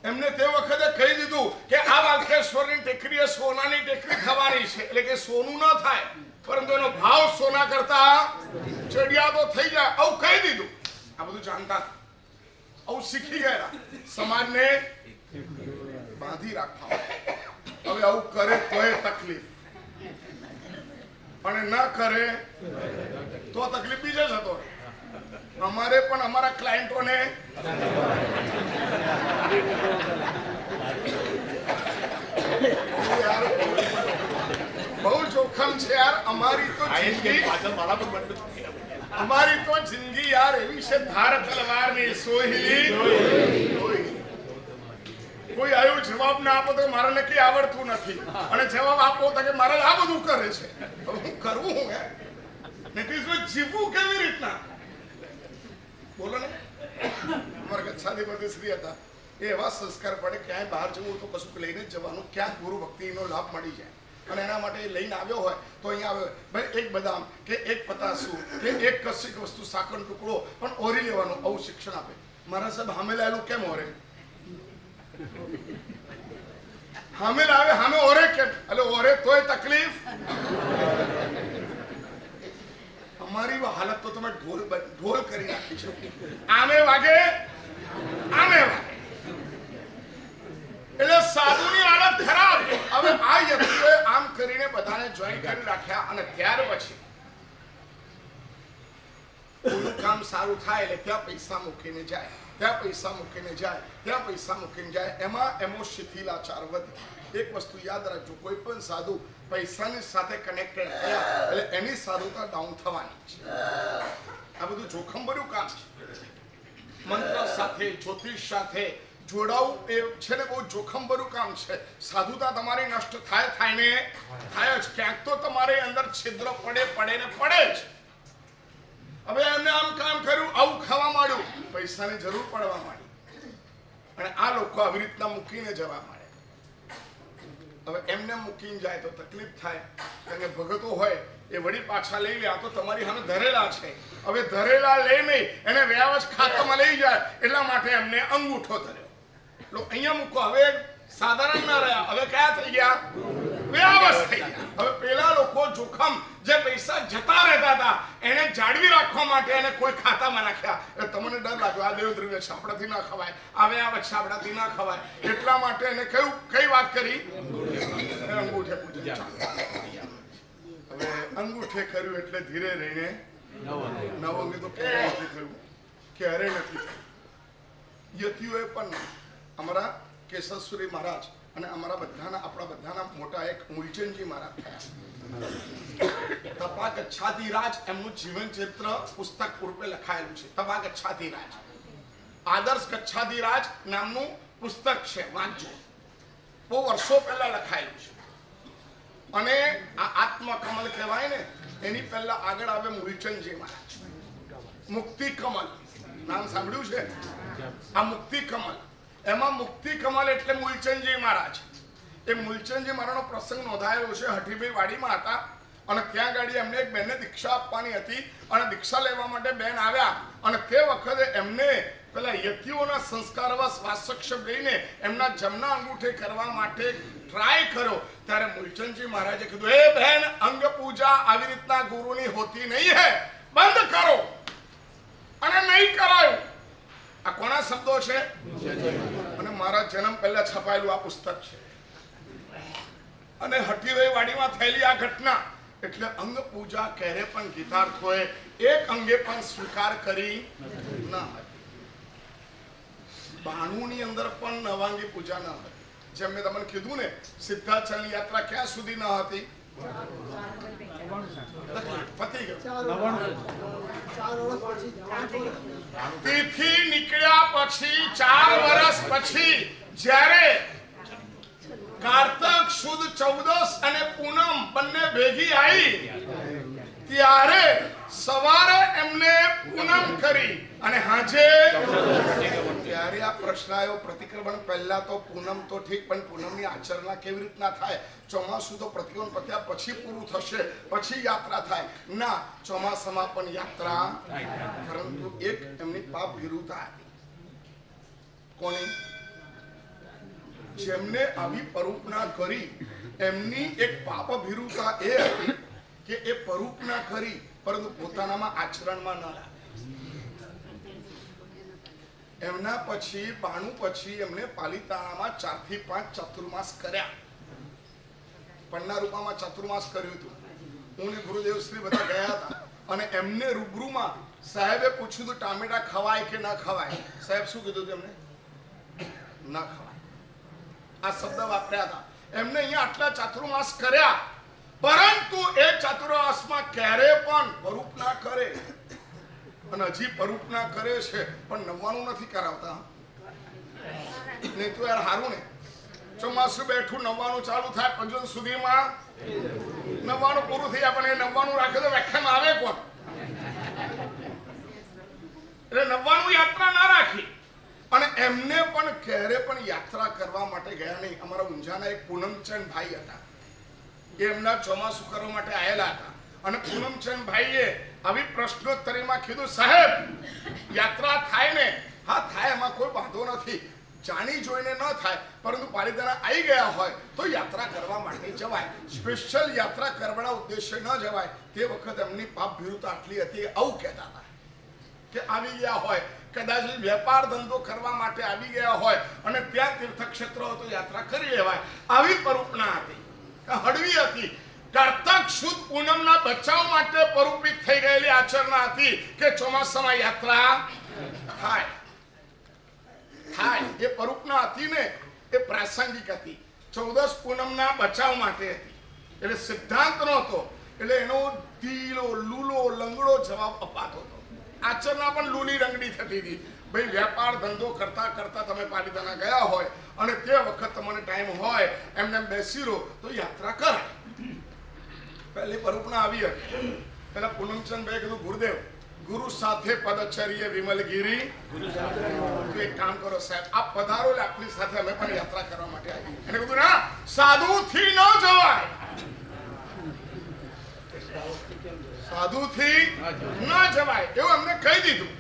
એમને તે વખતે કહી દીધું કે આ વાલકેશ્વરની ટેકરી એ સોનાની ટેકરી થવાની છે. એટલે કે સોનું ન થાય, પરંતુ એનો ભાવ સોના કરતા ચડિયાતો થઈ જાય, આવું કહી દીધું. આ બધું જાણતા, આવું શીખી ગયા. સમાજને બાંધી રાખવા. હવે આવું કરે તોય તકલીફ અને ન કરે તો તકલીફ બીજે જતો. અમારે પણ અમારા ક્લાયન્ટોને બહુ જોખમ છે યાર. અમારી તો જિંદગી યાર એવી છે, ધાર તલવારની સોહિલી. કોઈ આવ્યું જવાબ ના આપો તો મારે નક્કી આવડતું નથી, અને જવાબ આપો તો કે મારે આ બધું કરે છે. હું કરવું હું યાર, નીતિશભાઈ જીવવું કેવી રીતના બોલો ને. અમારા ગચ્છાધિપતિ શ્રી હતા, એ એવા સંસ્કાર પડે, ક્યાંય બહાર જવું તો કશું લઈને જ જવાનું, ક્યાંક ગુરુ ભક્તિનો લાભ મળી જાય. અને એના માટે એ લઈને આવ્યો હોય તો અહીંયા આવ્યો, ભાઈ એક બદામ કે એક પતાસું કે એક કશીક વસ્તુ, સાકર ટુકડો પણ ઓરી લેવાનો, આવું શિક્ષણ આપે. મારા સાહેબ હામે લાયેલું કેમ ઓરે? હામે લાવે, હામે ઓરે કેમ? એટલે ઓરે તોય તકલીફ. અમારી હાલત તો તમે ઢોલ કરી નાખી છે. આમે વાગે, આમે વાગે. એટલે સાધુની હાલત ખરાબ. હવે આ યતિઓએ આમ કરીને બધાને જોઈન કરી રાખ્યા. અને ત્યાર પછી કોઈનું કામ સારું થાય એટલે ત્યાં પૈસા મૂકીને જાય, ત્યાં પૈસા મૂકીને જાય, ત્યાં પૈસા મૂકીને જાય. એમાં શિથિલાચાર વધે. એક વસ્તુ યાદ રાખજો, કોઈ પણ સાધુ પૈસાની સાથે કનેક્ટેડ થયા એટલે એની સાધુતા ડાઉન થવાની છે. આ બધું જોખમભર્યું કામ છે. મંત્ર સાથે, જ્યોતિષ સાથે જોડાવું એ છે ને બહુ જોખમભર્યું કામ છે. સાધુતા તમારી નષ્ટ થાય જ. ક્યાંક તો તમારે અંદર છિદ્ર પડે ને પડે જ. હવે એમને આમ કામ કર્યું, આવું ખાવા માંડ્યું, પૈસાની જરૂર પડવા માંડી અને આ લોકો આવી રીતના મૂકીને જવા માંડે. હવે એમને મૂકીને જાય તો તકલીફ થાય. કારણ કે ભગતો હોય એ વળી પાછા લઈ લે. આ તો તમારી સામે ધરેલા છે. હવે ધરેલા લઈ નહીં એને વ્યાવજ ખાતામાં લઈ જાય એટલા માટે એમને અંગૂઠો ધર્યો. અહીંયા મૂકો. હવે સાધારણ ના રહ્યા, હવે કયા થઈ ગયા? વ્યાવજ થઈ ગયા. હવે પેલા લોકો જોખમ જે પૈસા જતા રહેતા હતા એને જાળવી રાખવા માટે એને કોઈ ખાતામાં નાખ્યા. તમને ડર લાગ્યો આ દેવદ્રવ્ય છે આપણાથી ના ખવાય, આ વ્યાવજ છે આપણાથી ના ખવાય, એટલા માટે એને કઈ વાત કરી? અંગૂઠે પૂજા. હવે અંગૂઠે કર્યું એટલે ધીરે રહીને નવંગે તો ક્યારે નથી થયું, ક્યારે નથી થયું. યતિઓએ પણ અમારા કેશવસુરી મહારાજ અને અમારા બધાના આપણા બધાના મોટા એક મૂલચંદજી મહારાજ થયા. તપા ગચ્છાધિરાજ એમનું જીવન ચરિત્ર પુસ્તક રૂપે લખાયેલું છે. તપા ગચ્છાધિરાજ, આદર્શ ગચ્છાધિરાજ નામનું પુસ્તક છે, વાંચો. બહુ વર્ષો પહેલા લખાયેલું છે. અને આ આત્મકમલ કહેવાય ને એની પહેલા આગળ આવે મૂલચંદજી મહારાજ. મુક્તિ કમલ નામ સાંભળ્યું છે? આ મુક્તિ કમલ, એમાં મુક્તિ કમલ એટલે મૂલચંદજી મહારાજ. એ મૂલચંદજી મહારાજનો પ્રસંગ નોંધાયેલો છે. હઠીભાઈ વાડીમાં હતા અને ત્યાં ગાડી એમને એક બેનને દીક્ષા આપવાની હતી અને દીક્ષા લેવા માટે બેન આવ્યા અને તે વખતે એમને પેલા યતિઓના સંસ્કારવશ વાસક્ષ લઈને એમના જમણા અંગૂઠે કરવા માટે ટ્રાય કર્યો. ત્યારે મૂલચંદજી મહારાજે કીધું, એ બહેન, અંગ પૂજા આવી રીતના ગુરુની હોતી નહીં હે, બંધ કરો. અને નહીં કરાયું. આ કોના શબ્દો છે? અને મારા જન્મ પહેલા છપાયેલું આ પુસ્તક છે. અને હઠીભાઈ વાડીમાં થયેલી આ ઘટના એટલે અંગ પૂજા ક્યારે પણ ગીતાર્થોએ એક અંગે પણ સ્વીકાર કરી ન હતી. 92 ની અંદર પણ નવાંગી પૂજા ન હતી. જેમ મેં તમને કીધું ને, સિદ્ધાચલની યાત્રા ક્યાં સુધી ન હતી? તેથી નીકળ્યા પછી 4 વર્ષ પછી જ્યારે કાર્તક સુદ 14 અને પૂનમ બંને ભેગી આવી ત્યારે સવારે એમને પૂનમ કરી અને હાજે ત્યારે આ પ્રશ્ન આવ્યો. પ્રતિક્રમણ પહેલા તો પૂનમ તો ઠીક, પણ પૂનમની આચરણા કેવી રીતના થાય? ચોમાસું તો પ્રતિક્રમણ પત્યા પછી પૂરું થશે, પછી યાત્રા થાય. ના, ચોમાસામાં પણ યાત્રા, પરંતુ એક એમની પાપ વિરુદ્ધતા હતી. કોની? જેમને આવી પરૂપના કરી એમની એક પાપ ભીરુતા એ હતી કે એ પરૂપના કરી પરંતુ પોતાનામાં આચરણમાં ન લાગે. એમના પછી 92 પછી એમને પાલિતાણામાં 4 થી 5 ચાતુર્માસ કર્યા. પન્ના રૂપામાં ચાતુર્માસ કર્યું હતું. હું ને ગુરુદેવ શ્રી બધા ગયા હતા અને એમને રૂબરૂમાં સાહેબે પૂછ્યું હતું ટામેટા ખવાય કે ન ખવાય? સાહેબ શું કીધું એમને? ન ખવાય. આ શબ્દ વાપર્યા હતા. એમને અહીંયા આટલા ચાતુર્માસ કર્યા પરંતુ એ ચાતુર્માસમાં ક્યારે પણ પરૂપ ના કરે. અને હજી પરૂપ ના કરે છે પણ 99 નથી કરાવતા. નહીં તો યાર હારું ને, ચોમાસું બેઠું 99 ચાલુ થાય પંજોન સુધીમાં 99 પૂરું થઈ જાય, પણ એ 99 રાખે તો વ્યાખ્યામાં આવે કોણ? એટલે 99 યાત્રા ના રાખી. અને એમને પણ ક્યારે પણ યાત્રા કરવા માટે ગયા નહીં. અમારા ઊંઝાના એક પૂનમચંદ ભાઈ હતા, એ એમના ચોમાસું કરવા માટે આવેલા હતા અને પૂનમચંદ ભાઈએ આવી પ્રશ્નોત્તરીમાં કીધું, સાહેબ યાત્રા થાય ને? હા થાય, એમાં કોઈ વાંધો નથી, જાણી જોઈને ન થાય, પરંતુ પાલિતાણા આવી ગયા હોય તો યાત્રા કરવા માટે જવાય. સ્પેશિયલ યાત્રા કરવાના ઉદ્દેશ્ય ન જવાય. તે વખત એમની પાપ ભીરુતા આટલી હતી. આવું કહેતા હતા કે આવી ગયા હોય, કદાચ વેપાર ધંધો કરવા માટે આવી ગયા હોય અને ત્યાં તીર્થક્ષેત્ર હોય તો યાત્રા કરી લેવાય. આવી પરૂપના હતી, હળવી હતી. કાર્તક સુદ પૂનમના બચાવ માટે પરૂપિત થઈ ગયેલી આચરણા હતી કે ચોમાસામાં યાત્રા થાય. એ પરૂપના હતી ને, એ પ્રાસંગિક હતી. 14 પૂનમના બચાવ માટે હતી. એટલે સિદ્ધાંત નહોતો, એટલે એનો ઢીલો લૂલો લંગડો જવાબ અપાતો હતો. આચરણા પણ લૂલી રંગડી થતી હતી. ભાઈ વેપાર ધંધો કરતા કરતા તમે પાલિતાણા ગયા હોય અને તે વખત તમને ટાઈમ હોય એમને બેસી રહો તો યાત્રા કરાય. પહેલી પરૂપના આવી હતી. પેલા પૂનમચંદ ભાઈ કીધું, ગુરુદેવ ગુરુ સાથે પદચર્ય વિમલગીરી. તો એક કામ કરો સાહેબ, આપ પધારો, આપની સાથે અમે પણ યાત્રા કરવા માટે આવી. એને કીધું, ના, સાધુથી ન જવાય. સાધુથી ન જવાય એવું અમને કહી દીધું.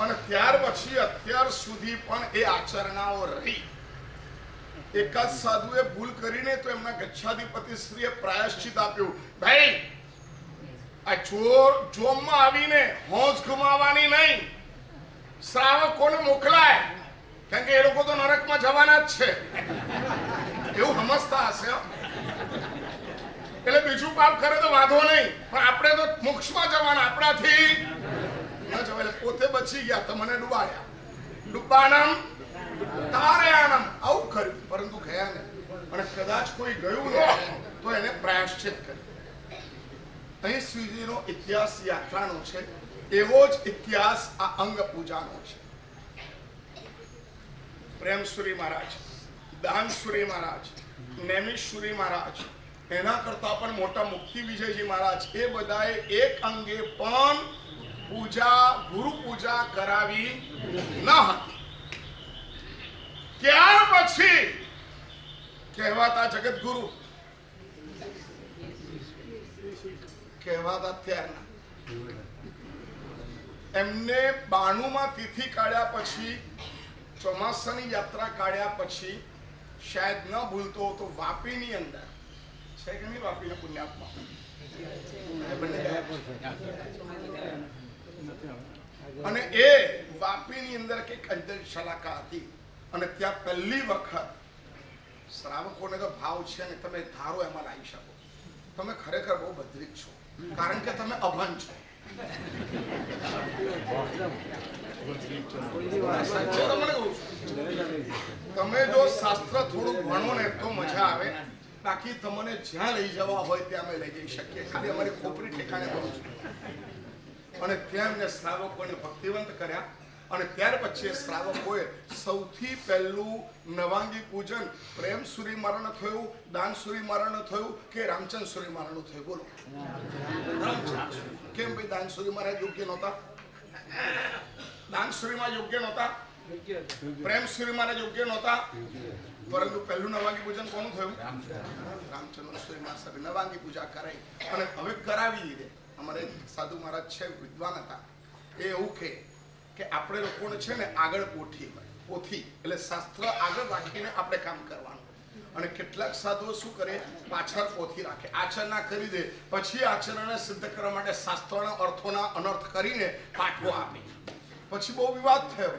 અને ત્યાર પછી અત્યાર સુધી પણ એ આચરણાઓ રહી. એક જ સાધુએ ભૂલ કરીને તો એમના ગચ્છાધિપતિ શ્રીએ પ્રાયશ્ચિત આપ્યું, ભાઈ આ જોમમાં આવીને હોંશ ગુમાવવાની નહીં, શ્રાવકોને મોકલાય, કારણ કે એ લોકો તો નરકમાં જવાના જ છે એવું સમજતા હશે. એટલે બીજું પાપ કરે તો વાંધો નહીં, પણ આપણે તો મોક્ષમાં જવાના, આપણાથી ન જવાય. પોતે બચી ગયા તો મને ડૂબાડ્યા. ડૂબાણમ તારયાણમ આવું કર્યું, પરંતુ ગયા નહીં. અને કદાચ કોઈ ગયું ને તો એને પ્રાયશ્ચિત કર્યું. અહીં સુધીનો ઇતિહાસ યાત્રાનો છે. એવો જ ઇતિહાસ આ અંગ પૂજાનો છે. પ્રેમસુરી મહારાજ, દાનસુરી મહારાજ, નેમિશ્વરી મહારાજ, એના કરતા પણ મોટા મુક્તિ વિજયજી મહારાજ, એ બધાએ એક અંગે પણ પૂજા, ગુરુ પૂજા કરાવી ન હતી. ત્યાર પછી કહેવાતા જગતગુરુ કહેવાતા ત્યારના એમને 92 માં તિથિ કાઢ્યા પછી, ચોમાસાની યાત્રા કાઢ્યા પછી, શાયદ ન ભૂલતો તો વાપીની અંદર છે કે નહીં, વાપીના પુણ્યાત્મા અને એ વાપીની અંદર કે અંતરશાળા હતી. અને ત્યાં પહેલી વખત શ્રાવકોને તો ભાવ છે ને તમે ધારો એમાં લાવી શકો. તમે ખરેખર બહુ બદ્રિક છો, કારણ કે તમે અભન છો. તમે જો શાસ્ત્ર થોડું ભણો ને તો મજા આવે, બાકી તમને જ્યાં લઈ જવા હોય ત્યાં અમે લઈ જઈ શકીએ. ખાલી અમારી ખોપરી ઠેકાણે કરું છું. અને ત્યાં એમને શ્રાવકોને ભક્તિવંત કર્યા. અને ત્યાર પછી શ્રાવકોએ સૌથી પહેલું નવાંગી પૂજન પ્રેમસુરી મહારાજનું થયું, દાનસુરી મહારાજનું થયું કે રામચંદ્રસુરી મહારાજનું થયું? બોલો કેમ ભાઈ દાનસુરી મહારાજ યોગ્ય નહોતા? દાનસુરીમાં યોગ્ય નહોતા, પ્રેમસુરી મહારાજ યોગ્ય નહોતા, પરંતુ પહેલું નવાંગી પૂજન કોનું થયું? રામચંદ્રસુરી મહારાજ નવાંગી પૂજા કરાઈ અને હવે કરાવી દે. અમારે સાધુ મહારાજ છે, વિદ્વાન હતા. એ એવું કે આપણે લોકોને છે ને આગળ પોથી એટલે શાસ્ત્ર આગળ રાખીને આપણે કામ કરવાનું. અને કેટલાક સાધુઓ શું કરે, પાછળ પોથી રાખે, આચરણા કરી દે, પછી આચરણને સિદ્ધ કરવા માટે શાસ્ત્રના અર્થોના અનર્થ કરીને પાઠો આપે. પછી બહુ વિવાદ થયો.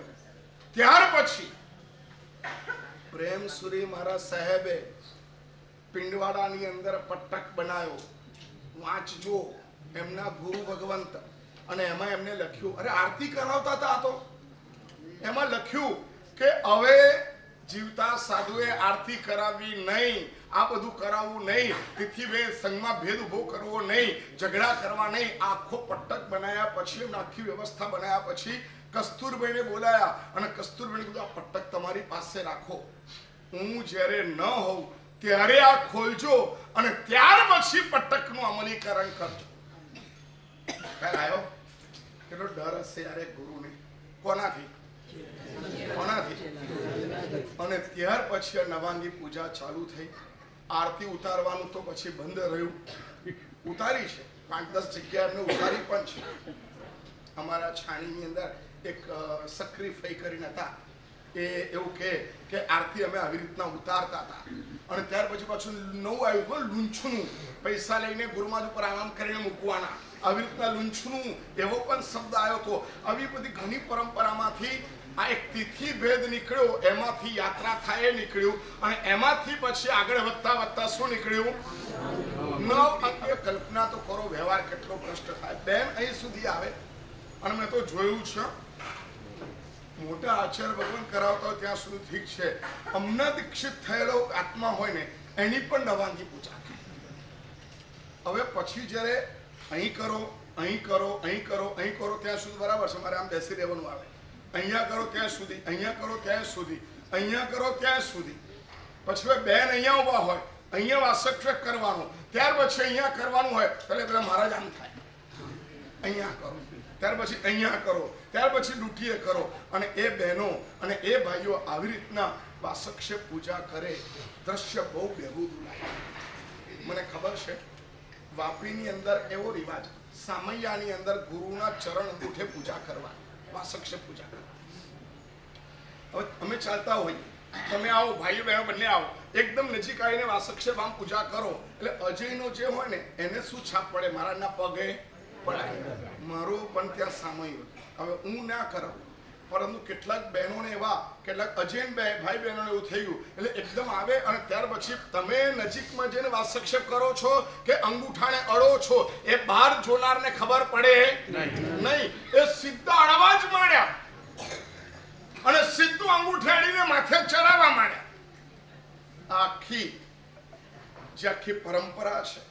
ત્યાર પછી પ્રેમસુરી મહારાજ સાહેબે પિંડવાડાની અંદર પટ્ટક બનાવ્યો. વાંચજો, એમના ગુરુ ભગવંત. અને એમાં એમને લખ્યું, અરે આરતી કરાવતા હતા તો એમાં લખ્યું કે હવે જીવતા સાધુએ આરતી કરાવવી નહીં, આ બધું કરાવવું નહીં, તિથિ ભેદ સંઘમાં ભેદ ઉભો કરવો નહીં, ઝઘડા કરવા નહીં. આખો પટ્ટક બનાવ્યા પછી, એમને આખી વ્યવસ્થા બનાવ્યા પછી કસ્તુરબાઈને બોલાયા અને કસ્તુરબાઈને કીધું, આ પટ્ટક તમારી પાસે રાખો, હું જ્યારે ન હોઉં ત્યારે આ ખોલજો અને ત્યાર પછી પટ્ટકનું અમલીકરણ કરજો. ખ્યાલ આવ્યો? કેટલો ડર હશે યાર ગુરુને. કોનાથી? અને ત્યાર પછી નવાંગી પૂજા ચાલુ થઈ. આરતી ઉતારવાનું તો પછી બંધ રહ્યું. ઉતારી છે 5-10 જગ્યાએ એમને ઉતારી પણ છે. અમારા છાણીની અંદર એક સક્રી ફઈ કરીને હતા, એ એવું કે આરતી અમે આવી રીતના ઉતારતા હતા. અને ત્યાર પછી પાછું નવું આવ્યું, લૂંછનું, પૈસા લઈને ગુરુમાજ ઉપર આરામ કરીને મૂકવાના, આવી રીતના લૂંછનું એવો પણ શબ્દ આવ્યો હતો. આવી બધી ઘણી પરંપરામાંથી આ એક તિથિ ભેદ નીકળ્યો, એમાંથી યાત્રા થાય નીકળ્યું. અને એમાંથી પછી આગળ વધતા શું નીકળ્યું? કલ્પના તો કરો, વ્યવહાર કેટલો ભ્રષ્ટ થાય. બેન અહીં સુધી આવે અને મેં તો જોયું છે, મોટા આચાર્ય ભગવાન કરાવતા હોય ત્યાં સુધી ઠીક છે, અમને દીક્ષિત થયેલો આત્મા હોય ને એની પણ નવાંગી પૂજા. હવે પછી જ્યારે અહીં કરો, અહીં કરો, અહીં કરો, અહીં કરો ત્યાં સુધી બરાબર છે, મારે આમ બેસી રહેવાનું આવે. અહીંયા કરો ત્યાં સુધી, અહીંયા કરો ત્યાં સુધી, અહીંયા કરો ત્યાં સુધી. પછી બેન અહીંયા ઉભા હોય, અહીંયા વાસક્ષેપ કરવાનો, ત્યાર પછી અહીંયા કરવાનું હોય, એટલે પેલા મહારાજ આમ થાય, અહીંયા કરો, ત્યાર પછી અહીંયા કરો, ત્યાર પછી ડૂટીએ કરો. અને એ બહેનો અને એ ભાઈઓ આવી રીતના વાસક્ષેપ પૂજા કરે. દ્રશ્ય બહુ બેહુદું લાગે. મને ખબર છે વાપીની અંદર એવો રિવાજ, સામૈયાની અંદર ગુરુના ચરણ અંગૂઠે પૂજા કરવાની, વાસક્ષેપ પૂજા કરવાની. હવે અમે ચાલતા હોઈએ, તમે આવો, ભાઈઓ બહેનો બંને આવો, એકદમ નજીક આવીને વાસક્ષેપ આમ પૂજા કરો એટલે અજયનો જે હોય ને એને શું છાપ પડે? મારાના પગે પડાય. મારું પણ ત્યાં સામૈયું. હવે હું ના કરાવું, પરંતુ કેટલાક બહેનોને એવા, કેટલાક અજૈન ભાઈ બહેનોને એવું થઈ ગયું એટલે એકદમ આવે અને ત્યાર પછી તમે નજીકમાં જઈને વાસક્ષેપ કરો છો કે અંગૂઠાને અડો છો એ બહાર જોનારને ખબર પડે નહીં. એ સીધા અડવા જ માંડ્યા અને સીધું અંગૂઠે અડીને માથે ચડાવવા માંડ્યા. જે આખી પરંપરા છે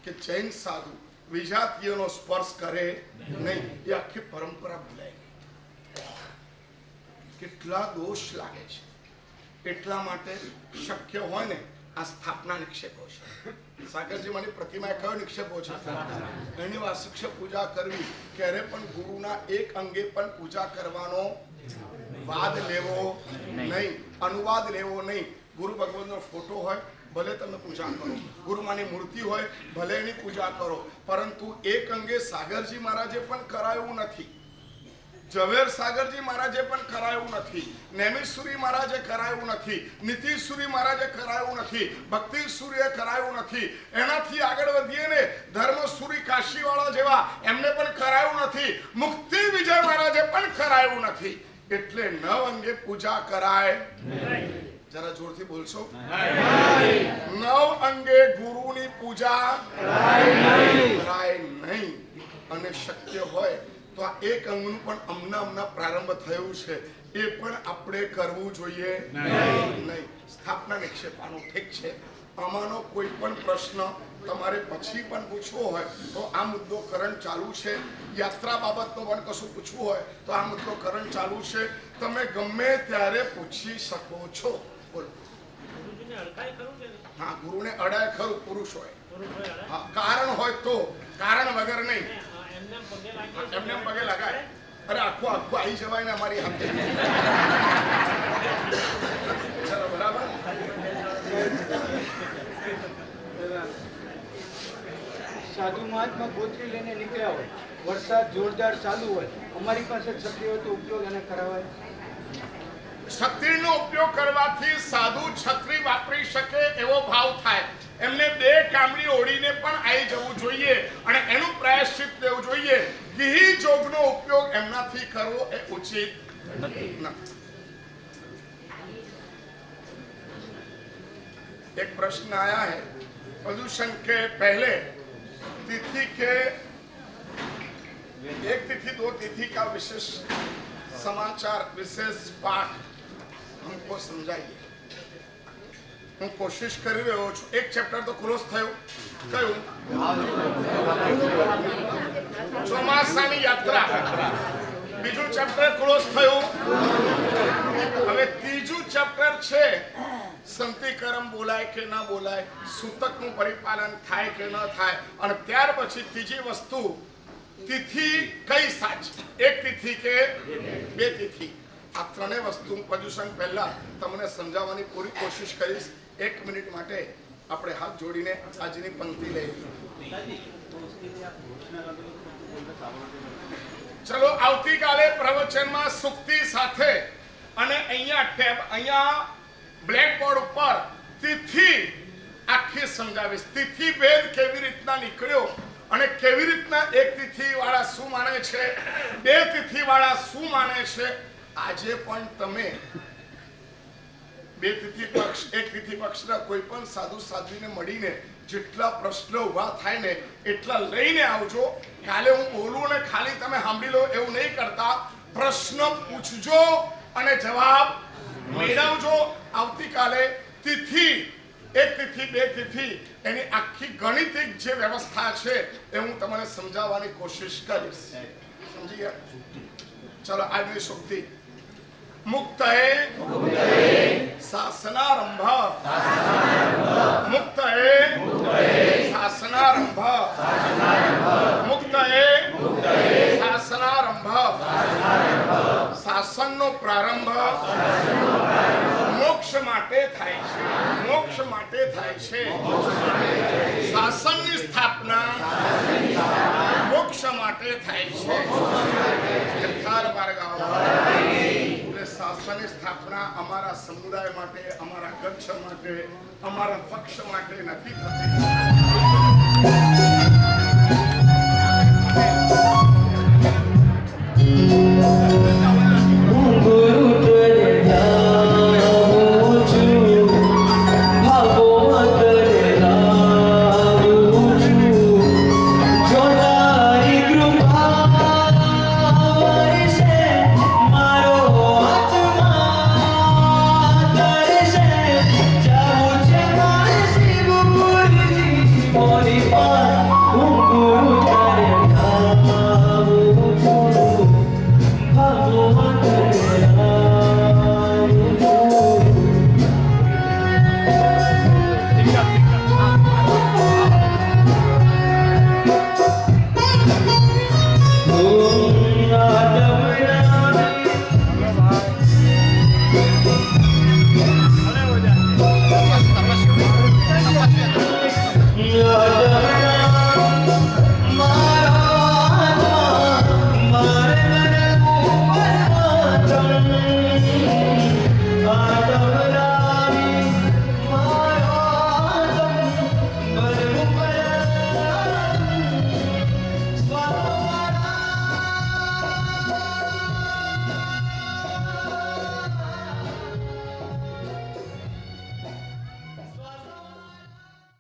કે જૈન સાધુ વિજાતીયનો સ્પર્શ કરે નહીં, એ આખી પરંપરા ભૂલાઈ ગઈ. કેટલા દોષ લાગે છે. એટલા માટે શક્ય હોય ને આ સ્થાપના નિક્ષેપો છે. સાગરજીમાંની પ્રતિમાએ કયો નિક્ષેપો છે? એની વાસક્ષેપ પૂજા કરવી. ક્યારે પણ ગુરુના એક અંગે પણ પૂજા કરવાનો વાદ લેવો નહીં, અનુવાદ લેવો નહીં. ગુરુ ભગવાનનો ફોટો હોય ભલે તમે પૂજા કરો, ગુરુમાની મૂર્તિ હોય ભલે એની પૂજા કરો, પરંતુ એક અંગે સાગરજી મહારાજે પણ કરાયું નથી, ઝવેર સાગરજી મહારાજે પણ કરાયું નથી, નેમિષસુરી મહારાજે કરાયું નથી, નીતિશસુરી મહારાજે કરાયું નથી, ભક્તિસુરીએ કરાયું નથી. એનાથી આગળ વધીએ ને ધર્મસુરી કાશીવાળા જેવા એમને પણ કરાયું નથી, મુક્તિ વિજય મહારાજે પણ કરાયું નથી. એટલે નવ અંગે પૂજા કરાય. જરા જોરથી બોલશો. નવ અંગે ગુરુની પૂજા કરાય નહીં. અને શક્ય હોય તો આ એક અંગનું પણ હમણાં પ્રારંભ થયું છે એ પણ આપણે કરવું જોઈએ નહીં. સ્થાપના નિક્ષેપાનું ઠીક છે. આમાંનો કોઈ પણ પ્રશ્ન તમારે પછી પણ પૂછવો હોય તો આ મુદ્દો કરંટ ચાલુ છે. યાત્રા બાબતનો પણ કશું પૂછવું હોય તો આ મુદ્દો કરંટ ચાલુ છે. તમે ગમે ત્યારે પૂછી શકો છો. બોલો. હા, ગુરુને અડાય ખરું, પુરુષ હોય. હા, કારણ હોય તો, કારણ વગર નહીં. એમને પગે લગાય. અરે આખું આવી જવાય ને અમારી હાથે. ચલો બરાબર. સાધુ મહાત્મા ગોત્રી લઈને નીકળ્યા હોય, વરસાદ જોરદાર ચાલુ હોય, અમારી પાસે છત્રી હોય તો ઉપયોગ એને કરાવાય? છત્રીનો ઉપયોગ કરવાથી સાધુ છત્રી વાપરી શકે એવો ભાવ થાય. એમને બે કામડી ઓળીને પણ આવી જવું જોઈએ અને એનું પ્રાયશ્ચિત લેવું જોઈએ. ગીહી જોગનો ઉપયોગ એમનાથી કરવો એ ઉચિત નથી. एक प्रश्न आया है प्रदूषण के पहले तिथि के एक तिथि दो तिथि का विशेष समाचार विशेष पाठ हमको समझाइए. હું કોશિશ કરી રહ્યો છું. એક ચેપ્ટર તો ક્લોઝ થયું. કયું? ચોમાસાની યાત્રા. બીજું ચેપ્ટર ક્લોઝ થયું. હવે ત્રીજું ચેપ્ટર છે સંતિકરમ બોલાય કે ના બોલાય, સૂતકનું પરિપાલન થાય કે ન થાય, અને ત્યાર પછી ત્રીજી વસ્તુ તિથિ કઈ સાચી, એક તિથિ કે બે તિથિ. આ ત્રણેય વસ્તુ પ્રદૂષણ પહેલા તમને સમજાવવાની પૂરી કોશિશ કરીશ. 1 મિનિટ માટે આપણે હાથ જોડીને આજની પંક્તિ લઈએ. ચલો, આવતીકાલે પ્રવચનમાં સુક્તિ સાથે અને અહીંયા બ્લેકબોર્ડ ઉપર તિથિ આખી સમજાવીશ. તિથિ ભેદ કેવી રીતના નીકળ્યો અને કેવી રીતના એક તિથિ વાળા શું માને છે, બે તિથિ વાળા શું માને છે. આજે પણ તમે બે તિથિ પક્ષ, એક તિથિ પક્ષના કોઈ પણ સાધુ સાધ્વીને મળીને જેટલા પ્રશ્નો ઉભા થાય ને એટલા લઈને આવજો. કાલે હું બોલું અને ખાલી તમે સાંભળી લો એવું નહીં કરતા. પ્રશ્ન પૂછજો અને જવાબ મેળવજો. આવતીકાલે તિથિ, એક તિથિ બે તિથિ, એની આખી ગણિતિક જે વ્યવસ્થા છે એ હું તમને સમજાવવાની કોશિશ કરીશ. સમજી ગયા? ચલો, આજની સુક્તિ. મુક્તએ શાસનારંભ, મુક્તએ શાસનારંભ, મુક્તએ શાસનારંભ. શાસનનો પ્રારંભ મોક્ષ માટે થાય છે, મોક્ષ માટે થાય છે. શાસનની સ્થાપના મોક્ષ છે યથાર્થ માર્ગ એટલે શાસનની સ્થાપના અમારા સમુદાય માટે, અમારા કચ્છ માટે, અમારા પક્ષ માટે નથી થતી.